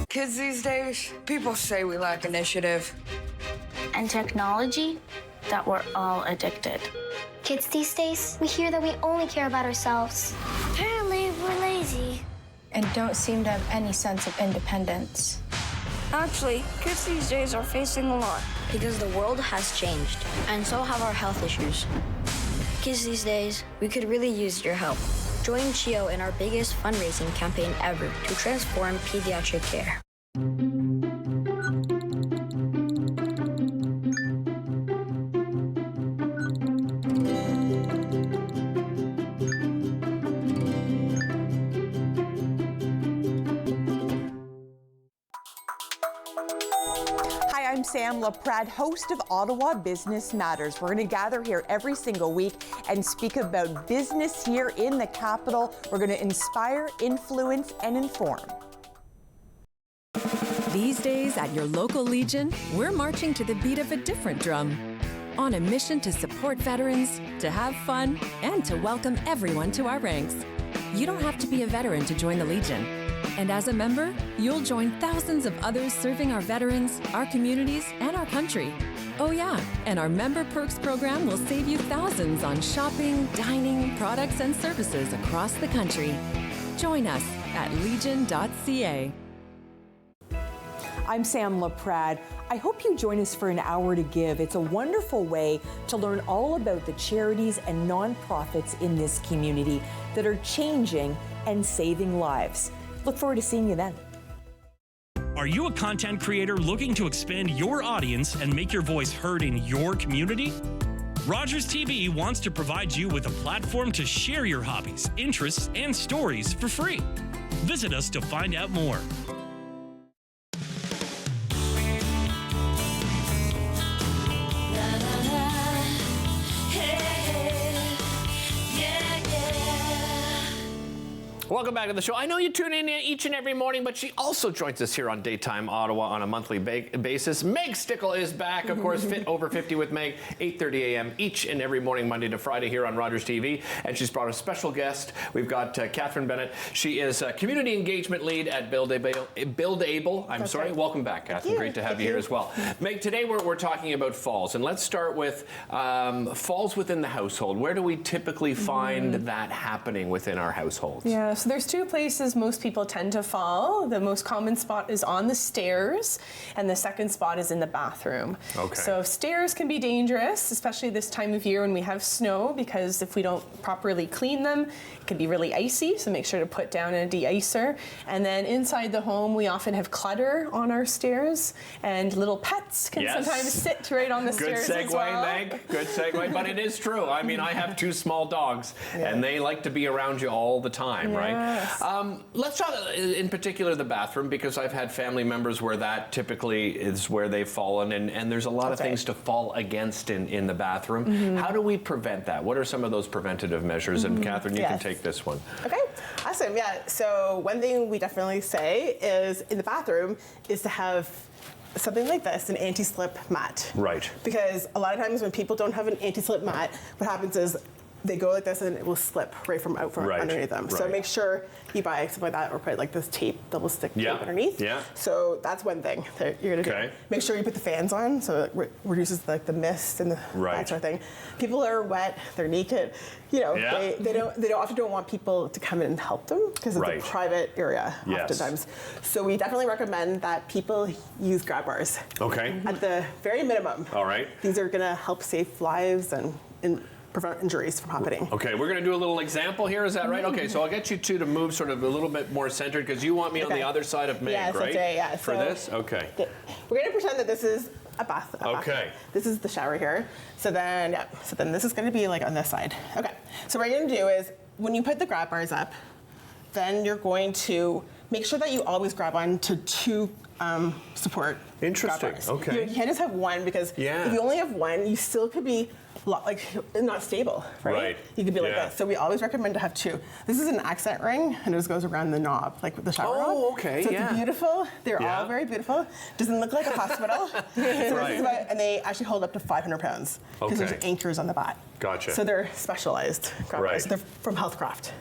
[SPEAKER 11] Kids these days, people say we lack initiative.
[SPEAKER 5] And technology, that we're all addicted.
[SPEAKER 12] Kids these days, we hear that we only care about ourselves. Apparently, we're lazy.
[SPEAKER 5] And don't seem to have any sense of independence.
[SPEAKER 6] Actually, kids these days are facing a lot because the world has changed, and so have our health issues. Kids these days, we could really use your help. Join CHIO in our biggest fundraising campaign ever to transform pediatric care.
[SPEAKER 13] I'm Sam LaPrade, host of Ottawa Business Matters. We're going to gather here every single week and speak about business here in the capital. We're going to inspire, influence, and inform.
[SPEAKER 14] These days at your local Legion, we're marching to the beat of a different drum. On a mission to support veterans, to have fun, and to welcome everyone to our ranks. You don't have to be a veteran to join the Legion. And as a member, you'll join thousands of others serving our veterans, our communities, and our country. Oh yeah, and our Member Perks program will save you thousands on shopping, dining, products, and services across the country. Join us at legion.ca.
[SPEAKER 13] I'm Sam LaPrade. I hope you join us for an hour to give. It's a wonderful way to learn all about the charities and nonprofits in this community that are changing and saving lives. Look forward to seeing you then.
[SPEAKER 1] Are you a content creator looking to expand your audience and make your voice heard in your community? Rogers TV wants to provide you with a platform to share your hobbies, interests, and stories for free. Visit us to find out more.
[SPEAKER 2] Welcome back to the show. I know you tune in each and every morning, but she also joins us here on Daytime Ottawa on a monthly basis. Meg Stickle is back, of course, Fit Over 50 with Meg, 8:30 a.m. each and every morning, Monday to Friday here on Rogers TV. And she's brought a special guest. We've got Catherine Bennett. She is a Community Engagement Lead at Build Able. Right. Welcome back, Catherine. Great to have you here as well. Meg, today we're talking about falls. And let's start with falls within the household. Where do we typically find that happening within our households?
[SPEAKER 15] Yeah. So there's two places most people tend to fall. The most common spot is on the stairs, and the second spot is in the bathroom. Okay. So stairs can be dangerous, especially this time of year when we have snow, because if we don't properly clean them, it can be really icy, so make sure to put down a de-icer. And then inside the home, we often have clutter on our stairs, and little pets can sometimes sit right on the stairs as well.
[SPEAKER 2] Meg. Good segue, but it is true. I mean, I have two small dogs, and they like to be around you all the time, right? Yes. Let's talk in particular the bathroom, because I've had family members where that typically is where they've fallen, and there's a lot of things to fall against in the bathroom. How do we prevent that? What are some of those preventative measures? And Catherine, you can take this one.
[SPEAKER 16] Okay, awesome. Yeah, so one thing we definitely say is in the bathroom is to have something like this, an anti-slip mat.
[SPEAKER 2] Right.
[SPEAKER 16] Because a lot of times when people don't have an anti-slip mat, what happens is they go like this and it will slip right from underneath them. So make sure you buy something like that, or put like this tape, double stick tape underneath. Yeah. So that's one thing that you're gonna do. Make sure you put the fans on so it reduces like the mist and that sort of thing. People are wet, they're naked. You know, they often don't want people to come in and help them because it's a private area oftentimes. So we definitely recommend that people use grab bars. Okay. At the very minimum.
[SPEAKER 2] All right.
[SPEAKER 16] These are gonna help save lives and prevent injuries from happening.
[SPEAKER 2] Okay, we're going to do a little example here, is that right? Okay, so I'll get you two to move sort of a little bit more centered, because you want me on the other side of Meg, right? For this? Okay.
[SPEAKER 16] We're going to pretend that this is a bath.
[SPEAKER 2] Okay.
[SPEAKER 16] This is the shower here. So then this is going to be like on this side. Okay, so what you're going to do is, when you put the grab bars up, then you're going to make sure that you always grab on to two support grab bars.
[SPEAKER 2] Okay.
[SPEAKER 16] You can't just have one, because if you only have one, you still could be like not stable, right? You could be like this. So we always recommend to have two. This is an accent ring, and it just goes around the knob, like with the shower knob.
[SPEAKER 2] Oh, okay.
[SPEAKER 16] So it's beautiful. They're all very beautiful. Doesn't look like a hospital. And they actually hold up to 500 pounds because there's anchors on the back.
[SPEAKER 2] Gotcha.
[SPEAKER 16] So they're specialized grab bars. They're from Healthcraft.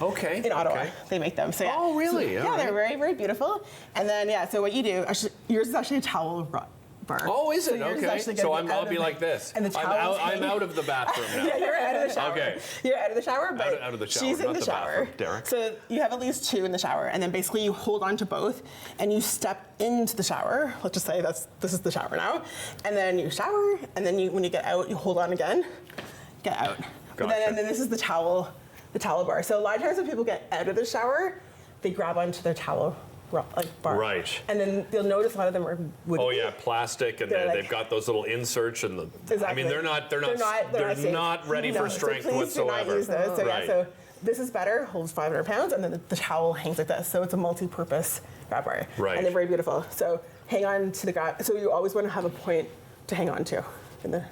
[SPEAKER 2] Okay.
[SPEAKER 16] In Ottawa, they make them. So
[SPEAKER 2] oh, really?
[SPEAKER 16] So, they're very, very beautiful. And then so what you do, yours is actually a towel bar.
[SPEAKER 2] Oh, is it? Okay. So I'll be like this.
[SPEAKER 16] And the
[SPEAKER 2] I'm out of the bathroom now.
[SPEAKER 16] Yeah, you're out of the shower.
[SPEAKER 2] Okay.
[SPEAKER 16] You're out of the shower, but
[SPEAKER 2] out of the shower,
[SPEAKER 16] she's in the shower.
[SPEAKER 2] Bathroom, Derek.
[SPEAKER 16] So you have at least two in the shower, and then basically you hold on to both, and you step into the shower. Let's just say this is the shower now, and then you shower, and then when you get out, you hold on again, get out.
[SPEAKER 2] Gotcha.
[SPEAKER 16] And then this is the towel bar. So a lot of times when people get out of the shower, they grab onto their towel bar.
[SPEAKER 2] Right.
[SPEAKER 16] And then you'll notice a lot of them are wooden.
[SPEAKER 2] Oh yeah, plastic, and they've got those little inserts, and I mean they're not ready for strength whatsoever.
[SPEAKER 16] So please do not use those. So so this is better, holds 500 pounds, and then the towel hangs like this. So it's a multi-purpose grab bar.
[SPEAKER 2] Right.
[SPEAKER 16] And they're very beautiful. So hang on to the grab. So you always want to have a point to hang on to.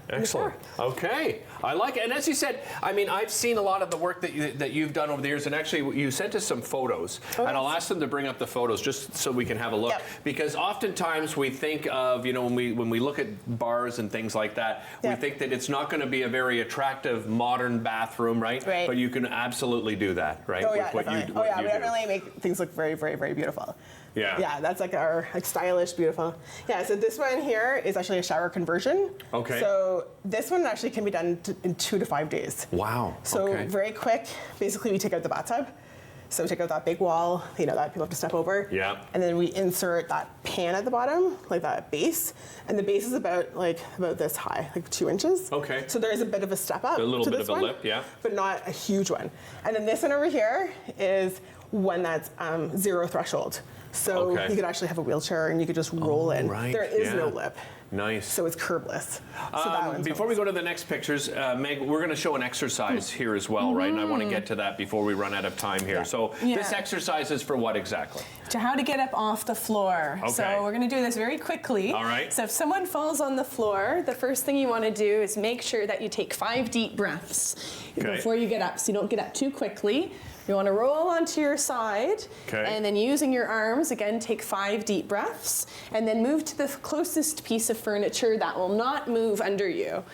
[SPEAKER 2] Excellent. Okay, I like it. And as you said, I mean, I've seen a lot of the work that you've done over the years, and actually you sent us some photos, and I'll ask them to bring up the photos just so we can have a look. Because oftentimes we think of, when we look at bars and things like that, we think that it's not going to be a very attractive modern bathroom, right? But you can absolutely do that, right?
[SPEAKER 16] Oh yeah, definitely. We definitely make things look very, very, very beautiful.
[SPEAKER 2] Yeah.
[SPEAKER 16] Yeah, that's like our stylish, beautiful. Yeah, so this one here is actually a shower conversion.
[SPEAKER 2] Okay.
[SPEAKER 16] So this one actually can be done in 2 to 5 days.
[SPEAKER 2] Wow.
[SPEAKER 16] So very quick. Basically, we take out the bathtub. So take out that big wall, that people have to step over.
[SPEAKER 2] Yeah.
[SPEAKER 16] And then we insert that pan at the bottom, like that base. And the base is about this high, like 2 inches.
[SPEAKER 2] Okay.
[SPEAKER 16] So there is a bit of a step up.
[SPEAKER 2] A little
[SPEAKER 16] to
[SPEAKER 2] bit
[SPEAKER 16] this
[SPEAKER 2] of a
[SPEAKER 16] one,
[SPEAKER 2] lip, yeah.
[SPEAKER 16] But not a huge one. And then this one over here is one that's 0 threshold. So you could actually have a wheelchair and you could just roll in.
[SPEAKER 2] Right.
[SPEAKER 16] There is no lip.
[SPEAKER 2] Nice.
[SPEAKER 16] So it's curbless. So
[SPEAKER 2] before we go to the next pictures, Meg, we're going to show an exercise here as well, right? And I want to get to that before we run out of time here. So this exercise is for what exactly?
[SPEAKER 15] To how to get up off the floor.
[SPEAKER 2] Okay.
[SPEAKER 15] So we're going to do this very quickly.
[SPEAKER 2] All right.
[SPEAKER 15] So if someone falls on the floor, the first thing you want to do is make sure that you take 5 deep breaths before you get up, so you don't get up too quickly. You want to roll onto your side, and then using your arms, again, take 5 deep breaths, and then move to the closest piece of furniture that will not move under you.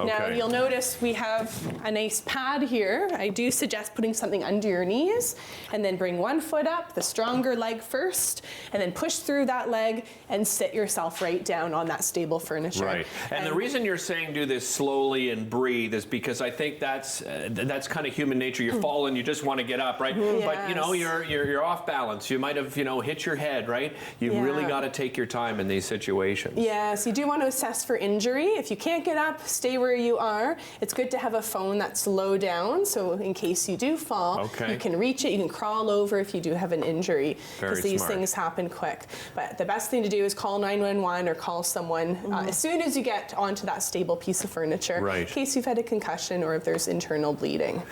[SPEAKER 15] Now, you'll notice we have a nice pad here. I do suggest putting something under your knees, and then bring one foot up, the stronger leg first, and then push through that leg and sit yourself right down on that stable furniture.
[SPEAKER 2] Right. And the reason you're saying do this slowly and breathe is because I think that's kind of human nature. You fall and you just want to get up, right?
[SPEAKER 15] Yes.
[SPEAKER 2] But you're off balance. You might have hit your head, right? You've really got to take your time in these situations.
[SPEAKER 15] Yes, you do want to assess for injury. If you can't get up, stay where you are. It's good to have a phone that's low down, so in case you do fall, you can reach it, you can crawl over if you do have an injury, because these things happen quick. But the best thing to do is call 911 or call someone as soon as you get onto that stable piece of furniture, in case you've had a concussion or if there's internal bleeding.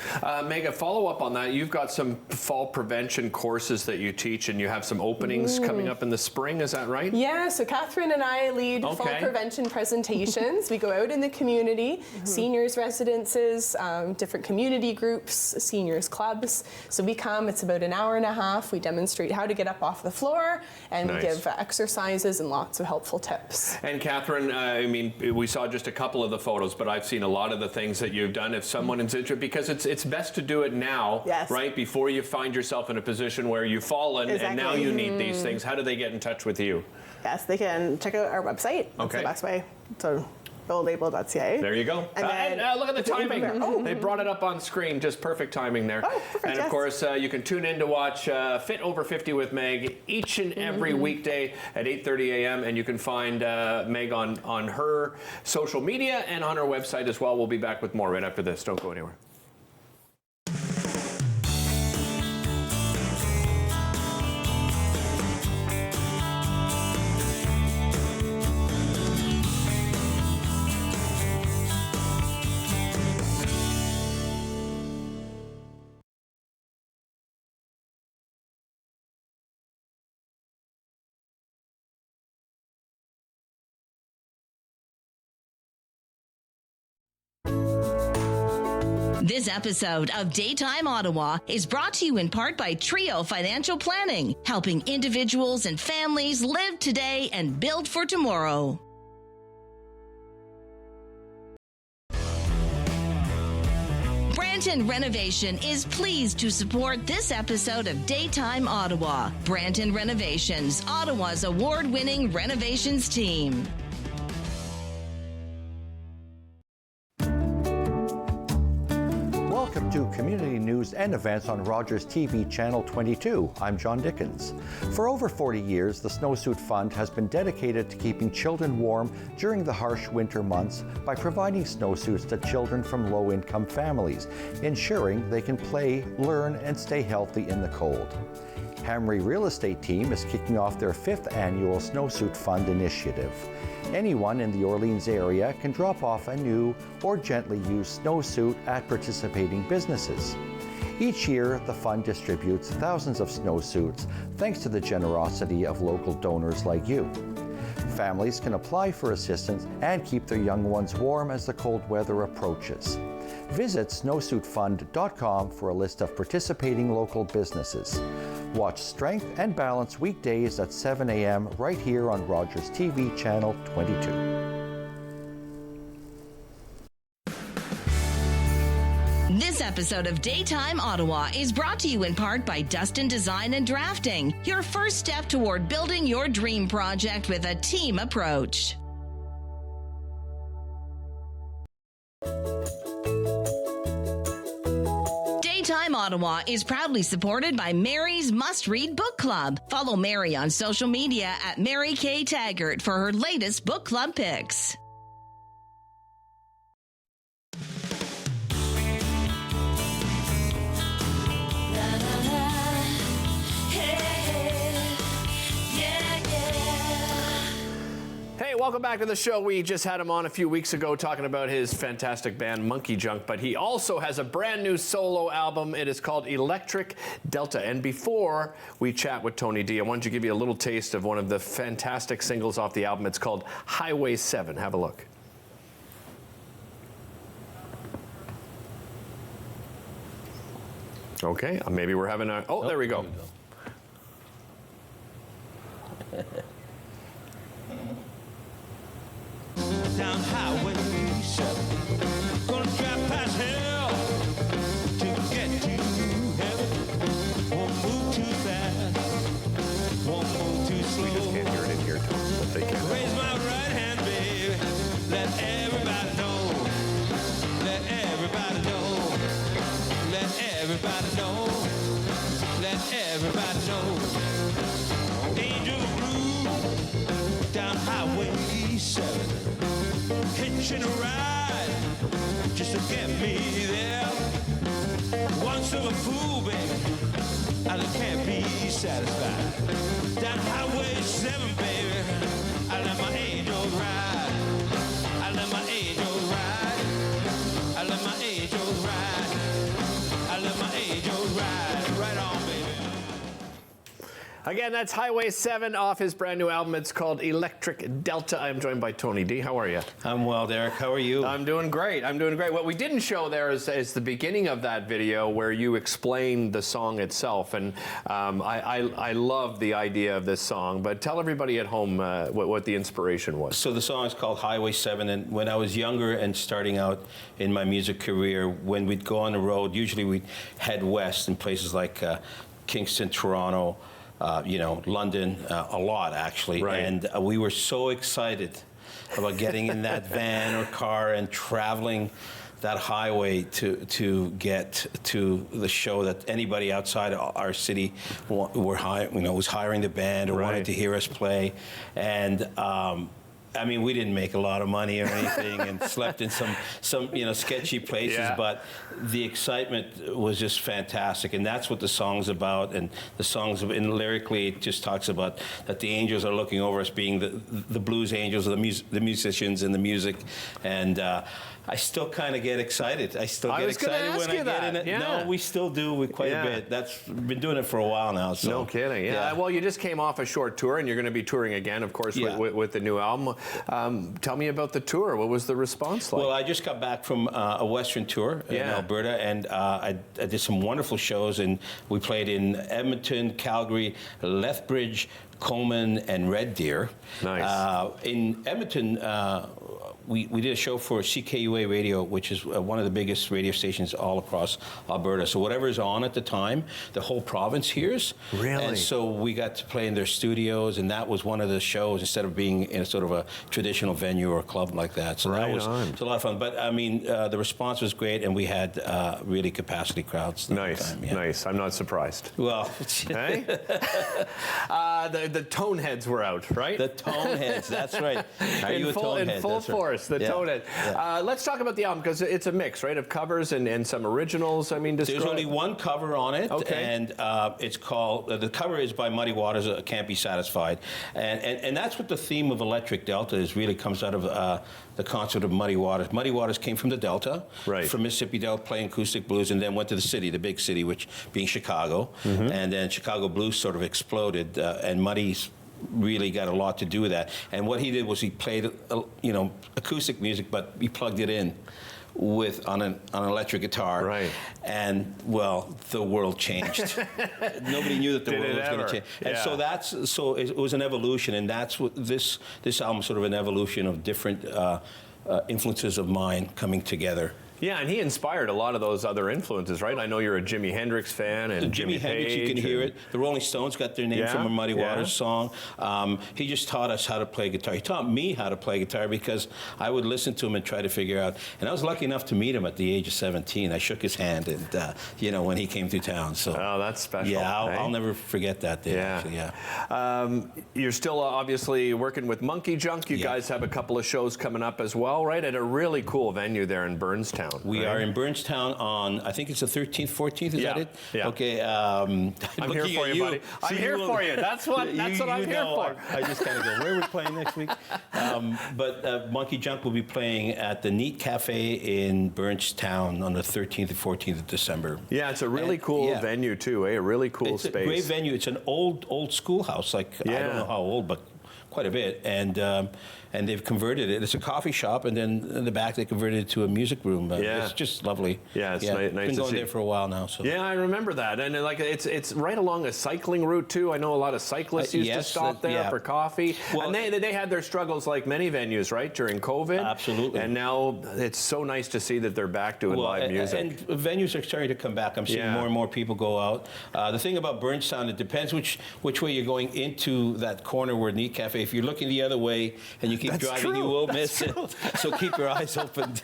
[SPEAKER 2] Meg, a follow-up on that, you've got some fall prevention courses that you teach, and you have some openings coming up in the spring, is that right?
[SPEAKER 15] Yeah, so Catherine and I lead fall prevention presentations. We go out in the community, seniors residences, different community groups, seniors clubs. So we come, it's about an hour and a half. We demonstrate how to get up off the floor, and we give exercises and lots of helpful tips.
[SPEAKER 2] And Catherine, I mean, we saw just a couple of the photos, but I've seen a lot of the things that you've done. If someone is interested, because it's best to do it now, right, before you find yourself in a position where you've fallen and now you need these things. How do they get in touch with you?
[SPEAKER 16] Yes, they can check out our website. That's the best way. So buildable.ca.
[SPEAKER 2] There you go.
[SPEAKER 16] And then
[SPEAKER 2] look at the timing. They brought it up on screen. Just perfect timing there. And of course, you can tune in to watch Fit Over 50 with Meg each and every weekday at 8:30 a.m. And you can find Meg on her social media and on her website as well. We'll be back with more right after this. Don't go anywhere.
[SPEAKER 4] This episode of Daytime Ottawa is brought to you in part by Trio Financial Planning, helping individuals and families live today and build for tomorrow. Branton Renovation is pleased to support this episode of Daytime Ottawa. Branton Renovations, Ottawa's award-winning renovations team.
[SPEAKER 17] Welcome to community news and events on Rogers TV Channel 22. I'm John Dickens. For over 40 years, the Snowsuit Fund has been dedicated to keeping children warm during the harsh winter months by providing snowsuits to children from low-income families, ensuring they can play, learn, and stay healthy in the cold. Hamry Real Estate Team is kicking off their 5th annual Snowsuit Fund initiative. Anyone in the Orleans area can drop off a new or gently used snowsuit at participating businesses. Each year, the fund distributes thousands of snowsuits thanks to the generosity of local donors like you. Families can apply for assistance and keep their young ones warm as the cold weather approaches. Visit snowsuitfund.com for a list of participating local businesses. Watch Strength and Balance weekdays at 7 a.m. right here on Rogers TV Channel 22.
[SPEAKER 4] This episode of Daytime Ottawa is brought to you in part by Dustin Design and Drafting, your first step toward building your dream project with a team approach. Daytime Ottawa is proudly supported by Mary's Must Read Book Club. Follow Mary on social media at Mary K. Taggart for her latest book club picks.
[SPEAKER 2] Hey, welcome back to the show. We just had him on a few weeks ago talking about his fantastic band Monkey Junk, but he also has a brand new solo album. It is called Electric Delta. And before we chat with Tony D, I wanted to give you a little taste of one of the fantastic singles off the album. It's called Highway 7. Have a look. Okay, maybe we're having a... Oh, there we go.
[SPEAKER 18] Down Highway 7, gonna drive past hell to get to heaven. Won't move too fast, won't move too slow.
[SPEAKER 2] We just can't hear it in here, Tom, but they can.
[SPEAKER 18] Raise my right hand, baby, let everybody know. Let everybody know. Let everybody know. Let everybody know. Angel Blue, down Highway 7. Hitching a ride just to get me there. One silver fool, baby, I just can't be satisfied. Down Highway 7, baby, I let my angels ride. I let my angels ride. I let my angels ride. I let my angels ride. Right on, baby.
[SPEAKER 2] Again, that's Highway 7 off his brand new album. It's called Electric Delta. I'm joined by Tony D. How are you?
[SPEAKER 19] I'm well, Derek. How are you?
[SPEAKER 2] I'm doing great. I'm doing great. What we didn't show there is the beginning of that video where you explain the song itself. And I love the idea of this song. But tell everybody at home what the inspiration was.
[SPEAKER 19] So the song is called Highway 7. And when I was younger and starting out in my music career, when we'd go on the road, usually we'd head west in places like Kingston, Toronto, London, a lot actually. Right. And we were so excited about getting in that van or car and traveling that highway to get to the show that anybody outside our city was hiring the band or wanted to hear us play. And I mean, we didn't make a lot of money or anything, and slept in some sketchy places, but the excitement was just fantastic, and that's what the song's about. And the song's, and lyrically, it just talks about that the angels are looking over us, being the blues angels, the musicians and the music, and I still kind of get excited. I still get excited when I get in it. Yeah. No, we still do quite a bit. That's been doing it for a while now. So.
[SPEAKER 2] No kidding. Yeah. Well, you just came off a short tour, and you're going to be touring again, of course, with the new album. Tell me about the tour. What was the response like?
[SPEAKER 19] Well, I just got back from a Western tour in Alberta, and I did some wonderful shows, and we played in Edmonton, Calgary, Lethbridge, Coleman, and Red Deer.
[SPEAKER 2] Nice.
[SPEAKER 19] In Edmonton, we did a show for CKUA Radio, which is one of the biggest radio stations all across Alberta. So whatever is on at the time, the whole province hears.
[SPEAKER 2] Really?
[SPEAKER 19] And so we got to play in their studios, and that was one of the shows instead of being in a sort of a traditional venue or a club like that. So that was a lot of fun. But I mean, the response was great, and we had really capacity crowds.
[SPEAKER 2] Nice, nice. I'm not surprised.
[SPEAKER 19] Well,
[SPEAKER 2] hey? The Toneheads were out, right?
[SPEAKER 19] The Toneheads, that's right. Are you a Tonehead?
[SPEAKER 2] In full force. The Tonehead. Let's talk about the album, because it's a mix, right, of covers and some originals. I mean,
[SPEAKER 19] there's only one cover on it, and it's called, the cover is by Muddy Waters, Can't Be Satisfied. And that's what the theme of Electric Delta is, really comes out of the concept of Muddy Waters. Muddy Waters came from the Delta, from Mississippi Delta, playing acoustic blues, and then went to the city, the big city, which being Chicago. And then Chicago blues sort of exploded, and Muddy's really got a lot to do with that. And what he did was he played, acoustic music, but he plugged it in on an electric guitar.
[SPEAKER 2] Right.
[SPEAKER 19] And well, the world changed. Nobody knew that the world was going to change. And so it was an evolution, and that's what this album is, sort of an evolution of different influences of mine coming together.
[SPEAKER 2] Yeah, and he inspired a lot of those other influences, right? I know you're a Jimi Hendrix fan, and
[SPEAKER 19] Jimi Hendrix, you can hear it. The Rolling Stones got their name from a Muddy Waters song. He just taught us how to play guitar. He taught me how to play guitar because I would listen to him and try to figure out. And I was lucky enough to meet him at the age of 17. I shook his hand, and you know, when he came through town. So
[SPEAKER 2] that's special.
[SPEAKER 19] Yeah, I'll never forget that day. Actually,
[SPEAKER 2] you're still obviously working with Monkey Junk. You guys have a couple of shows coming up as well, right? At a really cool venue there in Burnstown.
[SPEAKER 19] We are in Burnstown on, I think it's the 13th, 14th. Is that it?
[SPEAKER 2] Yeah.
[SPEAKER 19] Okay.
[SPEAKER 2] I'm here for you, buddy. I'm here for you. That's what I'm here for.
[SPEAKER 19] I just kind of go, where are we playing next week? But Monkey Junk will be playing at the Neat Cafe in Burnstown on the 13th and 14th of December.
[SPEAKER 2] Yeah, it's a really cool venue too, eh? A really cool space.
[SPEAKER 19] It's a great venue. It's an old schoolhouse, like I don't know how old, but quite a bit, and they've converted it. It's a coffee shop, and then in the back they converted it to a music room. It's just lovely.
[SPEAKER 2] Yeah, it's nice
[SPEAKER 19] been going there for a while now. So
[SPEAKER 2] yeah, I remember that, and like it's right along a cycling route too. I know a lot of cyclists used to stop there for coffee, and they had their struggles like many venues, right, during COVID.
[SPEAKER 19] Absolutely.
[SPEAKER 2] And now it's so nice to see that they're back doing live music.
[SPEAKER 19] And venues are starting to come back. I'm seeing more and more people go out. The thing about Burnstown, it depends which way you're going into that corner where Neat Cafe. If you're looking the other way and you keep driving, you will miss it. So keep your eyes open.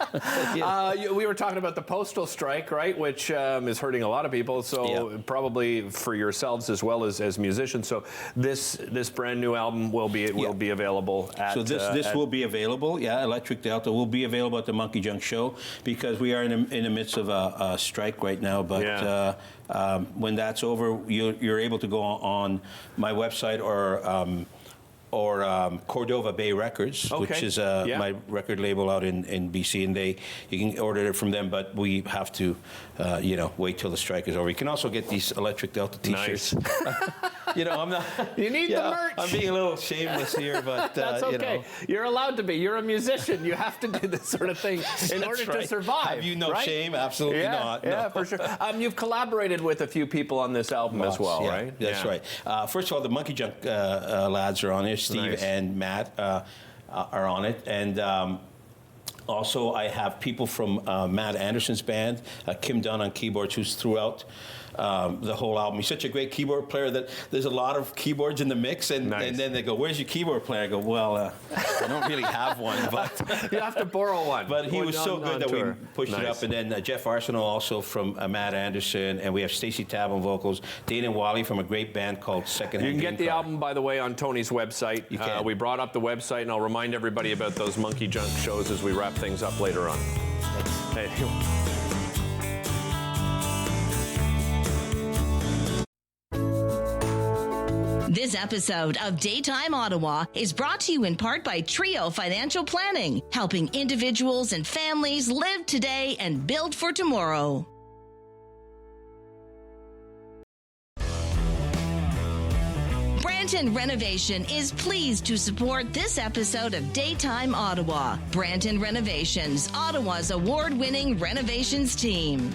[SPEAKER 2] We were talking about the postal strike, right, which is hurting a lot of people. So probably for yourselves as well as musicians. So this brand new album will be available at.
[SPEAKER 19] So this will be available. Yeah, Electric Delta will be available at the Monkey Junk show because we are in the midst of a strike right now. But when that's over, you're able to go on my website or Cordova Bay Records, which is my record label out in BC, and you can order it from them. But we have to, wait till the strike is over. You can also get these Electric Delta T-shirts. Nice. I'm not.
[SPEAKER 2] You need the merch.
[SPEAKER 19] I'm being a little shameless here, but
[SPEAKER 2] that's okay. You're allowed to be. You're a musician. You have to do this sort of thing in order to survive.
[SPEAKER 19] Have you no shame? Absolutely not.
[SPEAKER 2] Yeah,
[SPEAKER 19] no.
[SPEAKER 2] for sure. You've collaborated with a few people on this album as well, right?
[SPEAKER 19] That's right. First of all, the Monkey Junk lads are on it. Steve and Matt are on it, and also I have people from Matt Anderson's band, Kim Dunn on keyboards, who's throughout the whole album. He's such a great keyboard player that there's a lot of keyboards in the mix, and then they go, "Where's your keyboard player?" I go, "Well, I don't really have one, but
[SPEAKER 2] you have to borrow one."
[SPEAKER 19] But he was so good that we pushed it up. And then Jeff Arsenault also from Matt Anderson, and we have Stacey Tabb on vocals, Dana Wally from a great band called Secondhand.
[SPEAKER 2] You can get the album, by the way, on Tony's website.
[SPEAKER 19] You can.
[SPEAKER 2] We brought up the website, and I'll remind everybody about those Monkey Junk shows as we wrap things up later on. Hey.
[SPEAKER 4] This episode of Daytime Ottawa is brought to you in part by Trio Financial Planning, helping individuals and families live today and build for tomorrow. Branton Renovation is pleased to support this episode of Daytime Ottawa. Branton Renovations, Ottawa's award-winning renovations team.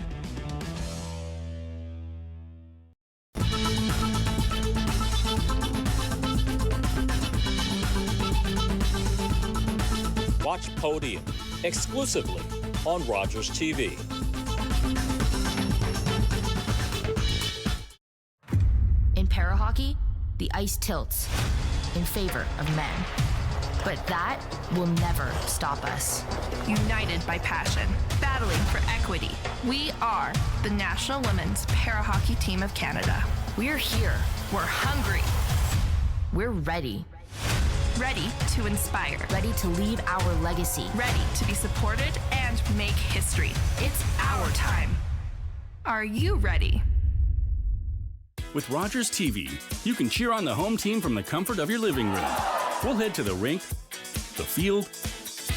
[SPEAKER 20] Watch Podium exclusively on Rogers TV.
[SPEAKER 21] In para hockey, the ice tilts in favor of men. But that will never stop us.
[SPEAKER 22] United by passion, battling for equity. We are the National Women's Para Hockey Team of Canada.
[SPEAKER 21] We're here. We're hungry. We're ready.
[SPEAKER 22] Ready to inspire.
[SPEAKER 21] Ready to leave our legacy.
[SPEAKER 22] Ready to be supported and make history. It's our time. Are you ready?
[SPEAKER 23] With Rogers TV, you can cheer on the home team from the comfort of your living room. We'll head to the rink, the field,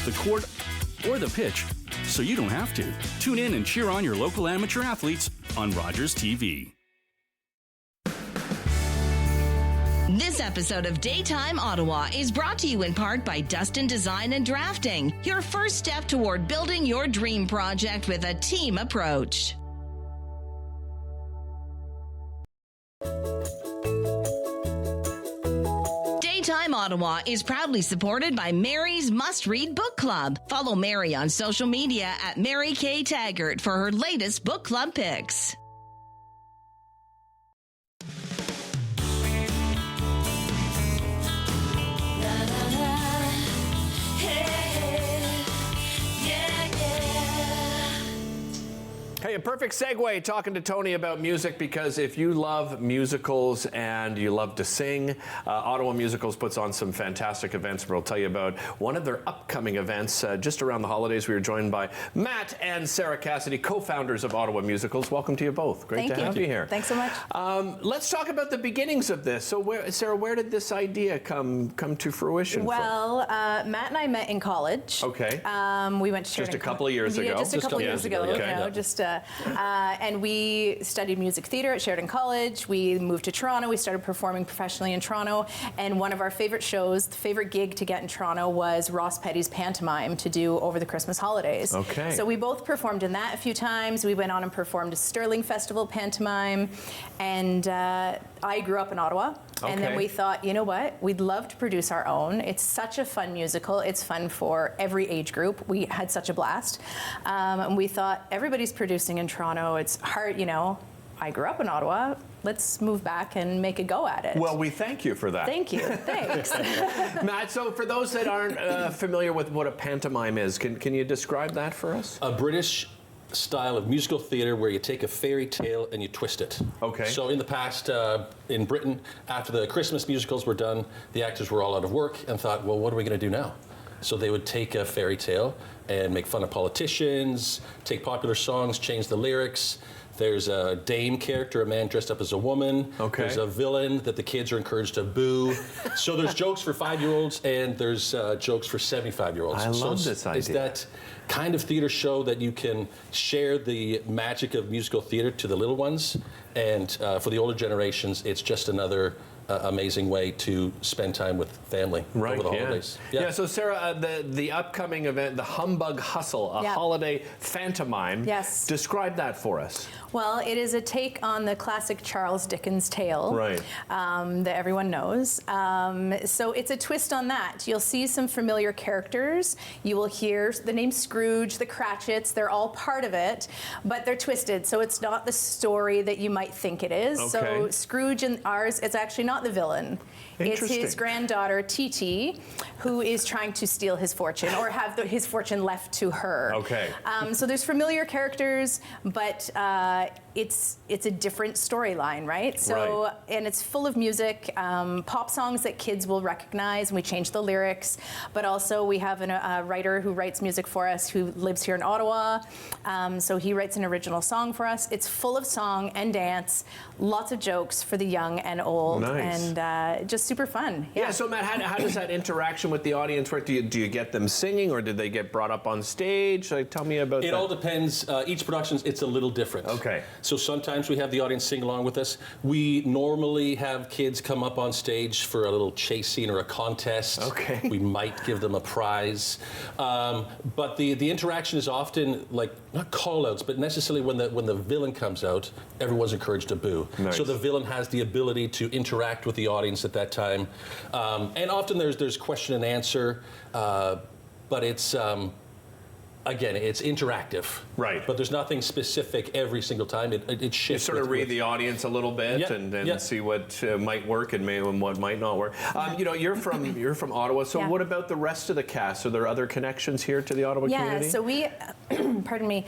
[SPEAKER 23] the court, or the pitch, so you don't have to. Tune in and cheer on your local amateur athletes on Rogers TV.
[SPEAKER 4] This episode of Daytime Ottawa is brought to you in part by Dustin Design and Drafting, your first step toward building your dream project with a team approach. Daytime Ottawa is proudly supported by Mary's Must Read Book Club. Follow Mary on social media at Mary K. Taggart for her latest book club picks.
[SPEAKER 2] Hey, a perfect segue talking to Tony about music, because if you love musicals and you love to sing, Ottawa Musicals puts on some fantastic events. We'll tell you about one of their upcoming events just around the holidays. We are joined by Matt and Sarah Cassidy, co-founders of Ottawa Musicals. Welcome to you both. Great to have you here.
[SPEAKER 3] Thanks so much.
[SPEAKER 2] Let's talk about the beginnings of this. So, Sarah, where did this idea come to fruition?
[SPEAKER 3] Well, Matt and I met in college.
[SPEAKER 2] Okay.
[SPEAKER 3] We went to
[SPEAKER 2] just a couple of years ago.
[SPEAKER 3] Just a couple of years ago.
[SPEAKER 2] Okay.
[SPEAKER 3] And we studied music theater at Sheridan College. We moved to Toronto. We started performing professionally in Toronto. And one of our favorite shows, the favorite gig to get in Toronto, was Ross Petty's pantomime to do over the Christmas holidays.
[SPEAKER 2] Okay.
[SPEAKER 3] So we both performed in that a few times. We went on and performed a Sterling Festival pantomime. And I grew up in Ottawa.
[SPEAKER 2] Okay.
[SPEAKER 3] And then we thought, you know what? We'd love to produce our own. It's such a fun musical. It's fun for every age group. We had such a blast. And we thought, everybody's producing in Toronto. It's hard, you know. I grew up in Ottawa. Let's move back and make a go at it.
[SPEAKER 2] Well, we thank you for that.
[SPEAKER 3] Thank you. Thanks.
[SPEAKER 2] Matt, so for those that aren't familiar with what a pantomime is, can you describe that for us?
[SPEAKER 8] A British style of musical theater where you take a fairy tale and you twist it.
[SPEAKER 2] Okay.
[SPEAKER 8] So in the past, in Britain, after the Christmas musicals were done, the actors were all out of work and thought, well, what are we going to do now? So they would take a fairy tale and make fun of politicians, take popular songs, change the lyrics. There's a dame character, a man dressed up as a woman.
[SPEAKER 2] Okay.
[SPEAKER 8] There's a villain that the kids are encouraged to boo. So there's jokes for 5-year-olds and there's jokes for 75-year-olds.
[SPEAKER 2] I love this idea.
[SPEAKER 8] It's that kind of theater show that you can share the magic of musical theater to the little ones. And for the older generations, it's just another amazing way to spend time with family over the holidays.
[SPEAKER 2] Yeah, so Sarah, the upcoming event, the Humbug Hustle, a holiday pantomime.
[SPEAKER 3] Yes.
[SPEAKER 2] Describe that for us.
[SPEAKER 3] Well, it is a take on the classic Charles Dickens tale that everyone knows. So it's a twist on that. You'll see some familiar characters. You will hear the name Scrooge, the Cratchits. They're all part of it, but they're twisted. So it's not the story that you might think it is.
[SPEAKER 2] Okay.
[SPEAKER 3] So Scrooge in ours, it's actually not the villain. It's his granddaughter, Titi, who is trying to steal his fortune or have his fortune left to her.
[SPEAKER 2] Okay.
[SPEAKER 3] So there's familiar characters, but it's a different storyline, right? So, and it's full of music, pop songs that kids will recognize, and we change the lyrics. But also we have a writer who writes music for us who lives here in Ottawa. So he writes an original song for us. It's full of song and dance, lots of jokes for the young and old, and just super fun.
[SPEAKER 2] Yeah, so Matt, how does that interaction with the audience work? Do you get them singing, or did they get brought up on stage? Like, tell me about that.
[SPEAKER 8] It all depends. Each production, it's a little different.
[SPEAKER 2] Okay.
[SPEAKER 8] So sometimes we have the audience sing along with us. We normally have kids come up on stage for a little chase scene or a contest.
[SPEAKER 2] Okay.
[SPEAKER 8] We might give them a prize. But the interaction is often like, not call-outs, but necessarily when the villain comes out, everyone's encouraged to boo.
[SPEAKER 2] Nice.
[SPEAKER 8] So the villain has the ability to interact with the audience at that time. And often there's question and answer, but it's again, it's interactive.
[SPEAKER 2] Right.
[SPEAKER 8] But there's nothing specific every single time. It shifts.
[SPEAKER 2] You sort of read the audience a little bit and see what might work and what might not work. You know, you're from Ottawa, so what about the rest of the cast? Are there other connections here to the Ottawa community?
[SPEAKER 3] Yeah, so we, pardon me,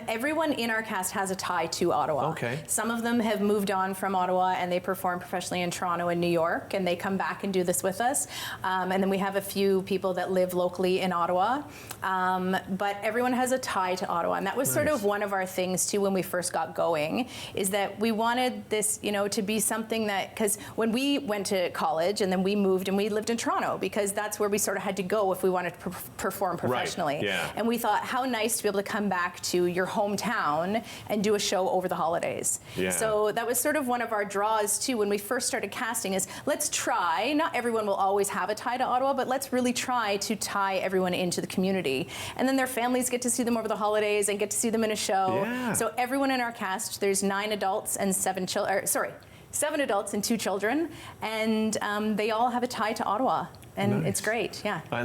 [SPEAKER 3] everyone in our cast has a tie to Ottawa.
[SPEAKER 2] Okay.
[SPEAKER 3] Some of them have moved on from Ottawa and they perform professionally in Toronto and New York, and they come back and do this with us. And then we have a few people that live locally in Ottawa. But everyone has a tie to Ottawa, and that was sort of one of our things too when we first got going, is that we wanted this, you know, to be something that, because when we went to college and then we moved and we lived in Toronto, because that's where we sort of had to go if we wanted to perform professionally.
[SPEAKER 2] Right. Yeah.
[SPEAKER 3] And we thought, how nice to be able to come back to your hometown and do a show over the holidays.
[SPEAKER 2] Yeah.
[SPEAKER 3] So that was sort of one of our draws too when we first started casting, is let's try, not everyone will always have a tie to Ottawa, but let's really try to tie everyone into the community. And then their families get to see them over the holidays and get to see them in a show.
[SPEAKER 2] Yeah.
[SPEAKER 3] So everyone in our cast, there's 9 adults and 7 children, 7 adults and 2 children, and they all have a tie to Ottawa. And it's great, yeah.
[SPEAKER 2] I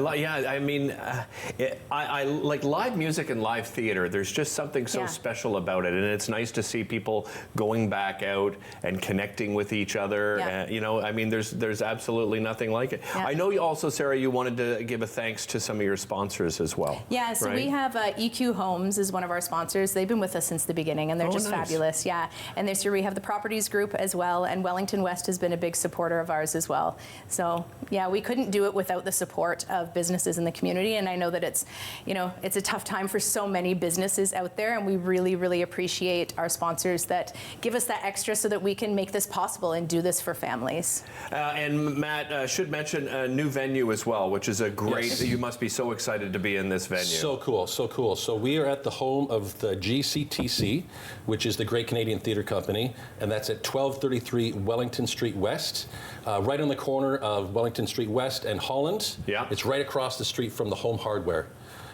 [SPEAKER 2] like live music and live theater. There's just something so special about it, and it's nice to see people going back out and connecting with each other. There's absolutely nothing like it. I know you also, Sarah, you wanted to give a thanks to some of your sponsors as well.
[SPEAKER 3] Yeah, so we have EQ Homes is one of our sponsors. They've been with us since the beginning, and they're just fabulous. Yeah, and this year we have the Properties Group as well, and Wellington West has been a big supporter of ours as well. So yeah, we couldn't do it without the support of businesses in the community, and I know that it's a tough time for so many businesses out there, and we really, really appreciate our sponsors that give us that extra so that we can make this possible and do this for families.
[SPEAKER 2] And Matt, should mention a new venue as well, which is a great, you must be so excited to be in this venue.
[SPEAKER 8] So cool, so cool. So we are at the home of the GCTC, which is the Great Canadian Theatre Company, and that's at 1233 Wellington Street West, right on the corner of Wellington Street West and Holland. Yeah. It's right across the street from the Home Hardware.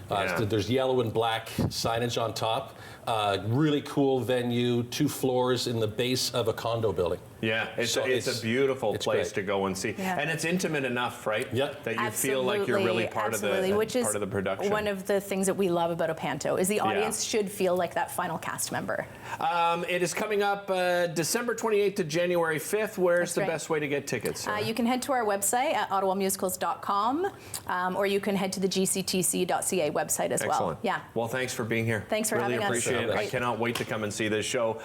[SPEAKER 8] There's yellow and black signage on top. Really cool venue, 2 floors in the base of a condo building.
[SPEAKER 2] Yeah, it's a beautiful place to go and see. Yeah. And it's intimate enough, right?
[SPEAKER 8] Yeah.
[SPEAKER 2] That you feel like you're really part of the production.
[SPEAKER 3] Which is one of the things that we love about Opanto is the audience should feel like that final cast member.
[SPEAKER 2] It is coming up December 28th to January 5th. Where's the best way to get tickets?
[SPEAKER 3] You can head to our website at ottawamusicals.com, or you can head to the gctc.ca website as well. Yeah.
[SPEAKER 2] Well, thanks for being here.
[SPEAKER 3] Thanks for having us.
[SPEAKER 2] Really appreciate it. I cannot wait to come and see this show.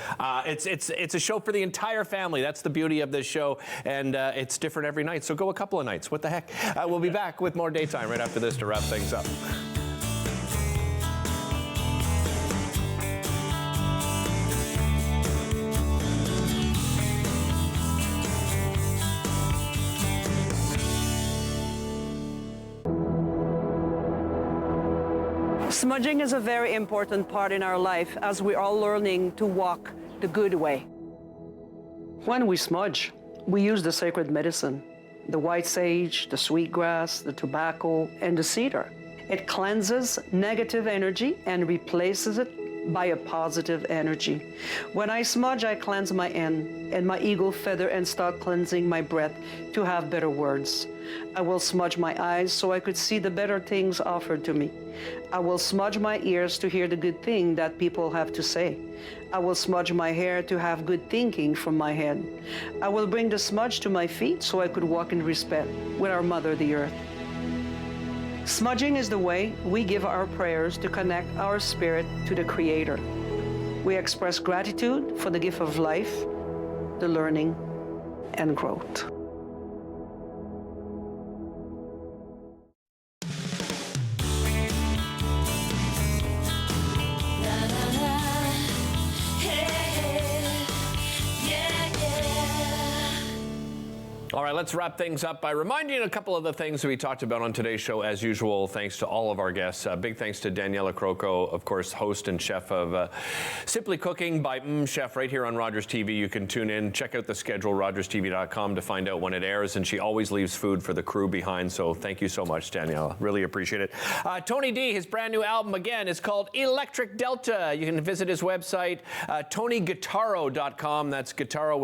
[SPEAKER 2] It's a show for the entire family. That's the beauty of this show, and it's different every night. So go a couple of nights. What the heck? We'll be back with more Daytime right after this to wrap things up.
[SPEAKER 7] Smudging is a very important part in our life as we're all learning to walk the good way. When we smudge, we use the sacred medicine, the white sage, the sweetgrass, the tobacco, and the cedar. It cleanses negative energy and replaces it by a positive energy. When I smudge, I cleanse my end and my eagle feather and start cleansing my breath to have better words. I will smudge my eyes so I could see the better things offered to me. I will smudge my ears to hear the good thing that people have to say. I will smudge my hair to have good thinking from my head. I will bring the smudge to my feet so I could walk in respect with our Mother, the Earth. Smudging is the way we give our prayers to connect our spirit to the Creator. We express gratitude for the gift of life, the learning, and growth.
[SPEAKER 2] All right, let's wrap things up by reminding you a couple of the things that we talked about on today's show. As usual, thanks to all of our guests. Big thanks to Daniela Croco, of course, host and chef of Simply Cooking by Chef right here on Rogers TV. You can tune in, check out the schedule, rogerstv.com, to find out when it airs. And she always leaves food for the crew behind. So thank you so much, Daniela. Really appreciate it. Tony D, his brand new album, again, is called Electric Delta. You can visit his website, TonyGuitarro.com. That's Guitarro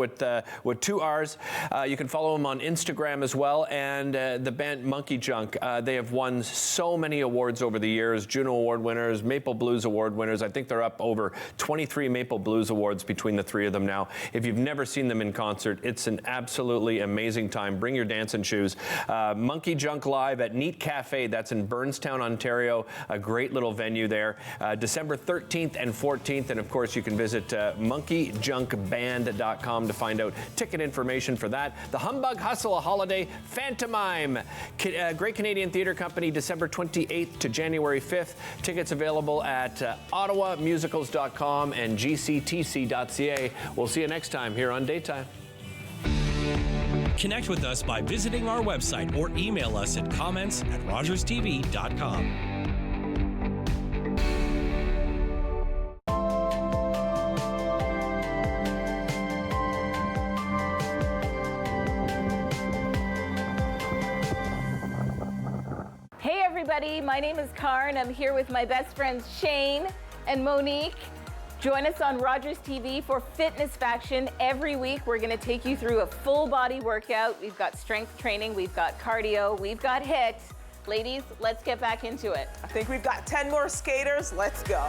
[SPEAKER 2] with 2 R's. You can follow him on Instagram as well, and the band Monkey Junk. They have won so many awards over the years, Juno Award winners, Maple Blues Award winners. I think they're up over 23 Maple Blues Awards between the 3 of them now. If you've never seen them in concert, it's an absolutely amazing time. Bring your dancing shoes. Monkey Junk live at Neat Cafe, that's in Burnstown, Ontario, a great little venue there. December 13th and 14th, and of course you can visit monkeyjunkband.com to find out ticket information for that. The Humbug Hustle, a holiday pantomime. Great Canadian Theatre Company, December 28th to January 5th. Tickets available at ottawamusicals.com and gctc.ca. We'll see you next time here on Daytime.
[SPEAKER 1] Connect with us by visiting our website or email us at comments@rogerstv.com.
[SPEAKER 9] Hey everybody, my name is Karen. I'm here with my best friends Shane and Monique. Join us on Rogers TV for Fitness Faction. Every week, we're going to take you through a full body workout. We've got strength training, we've got cardio, we've got HIIT. Ladies, let's get back into it.
[SPEAKER 10] I think we've got 10 more skaters. Let's go.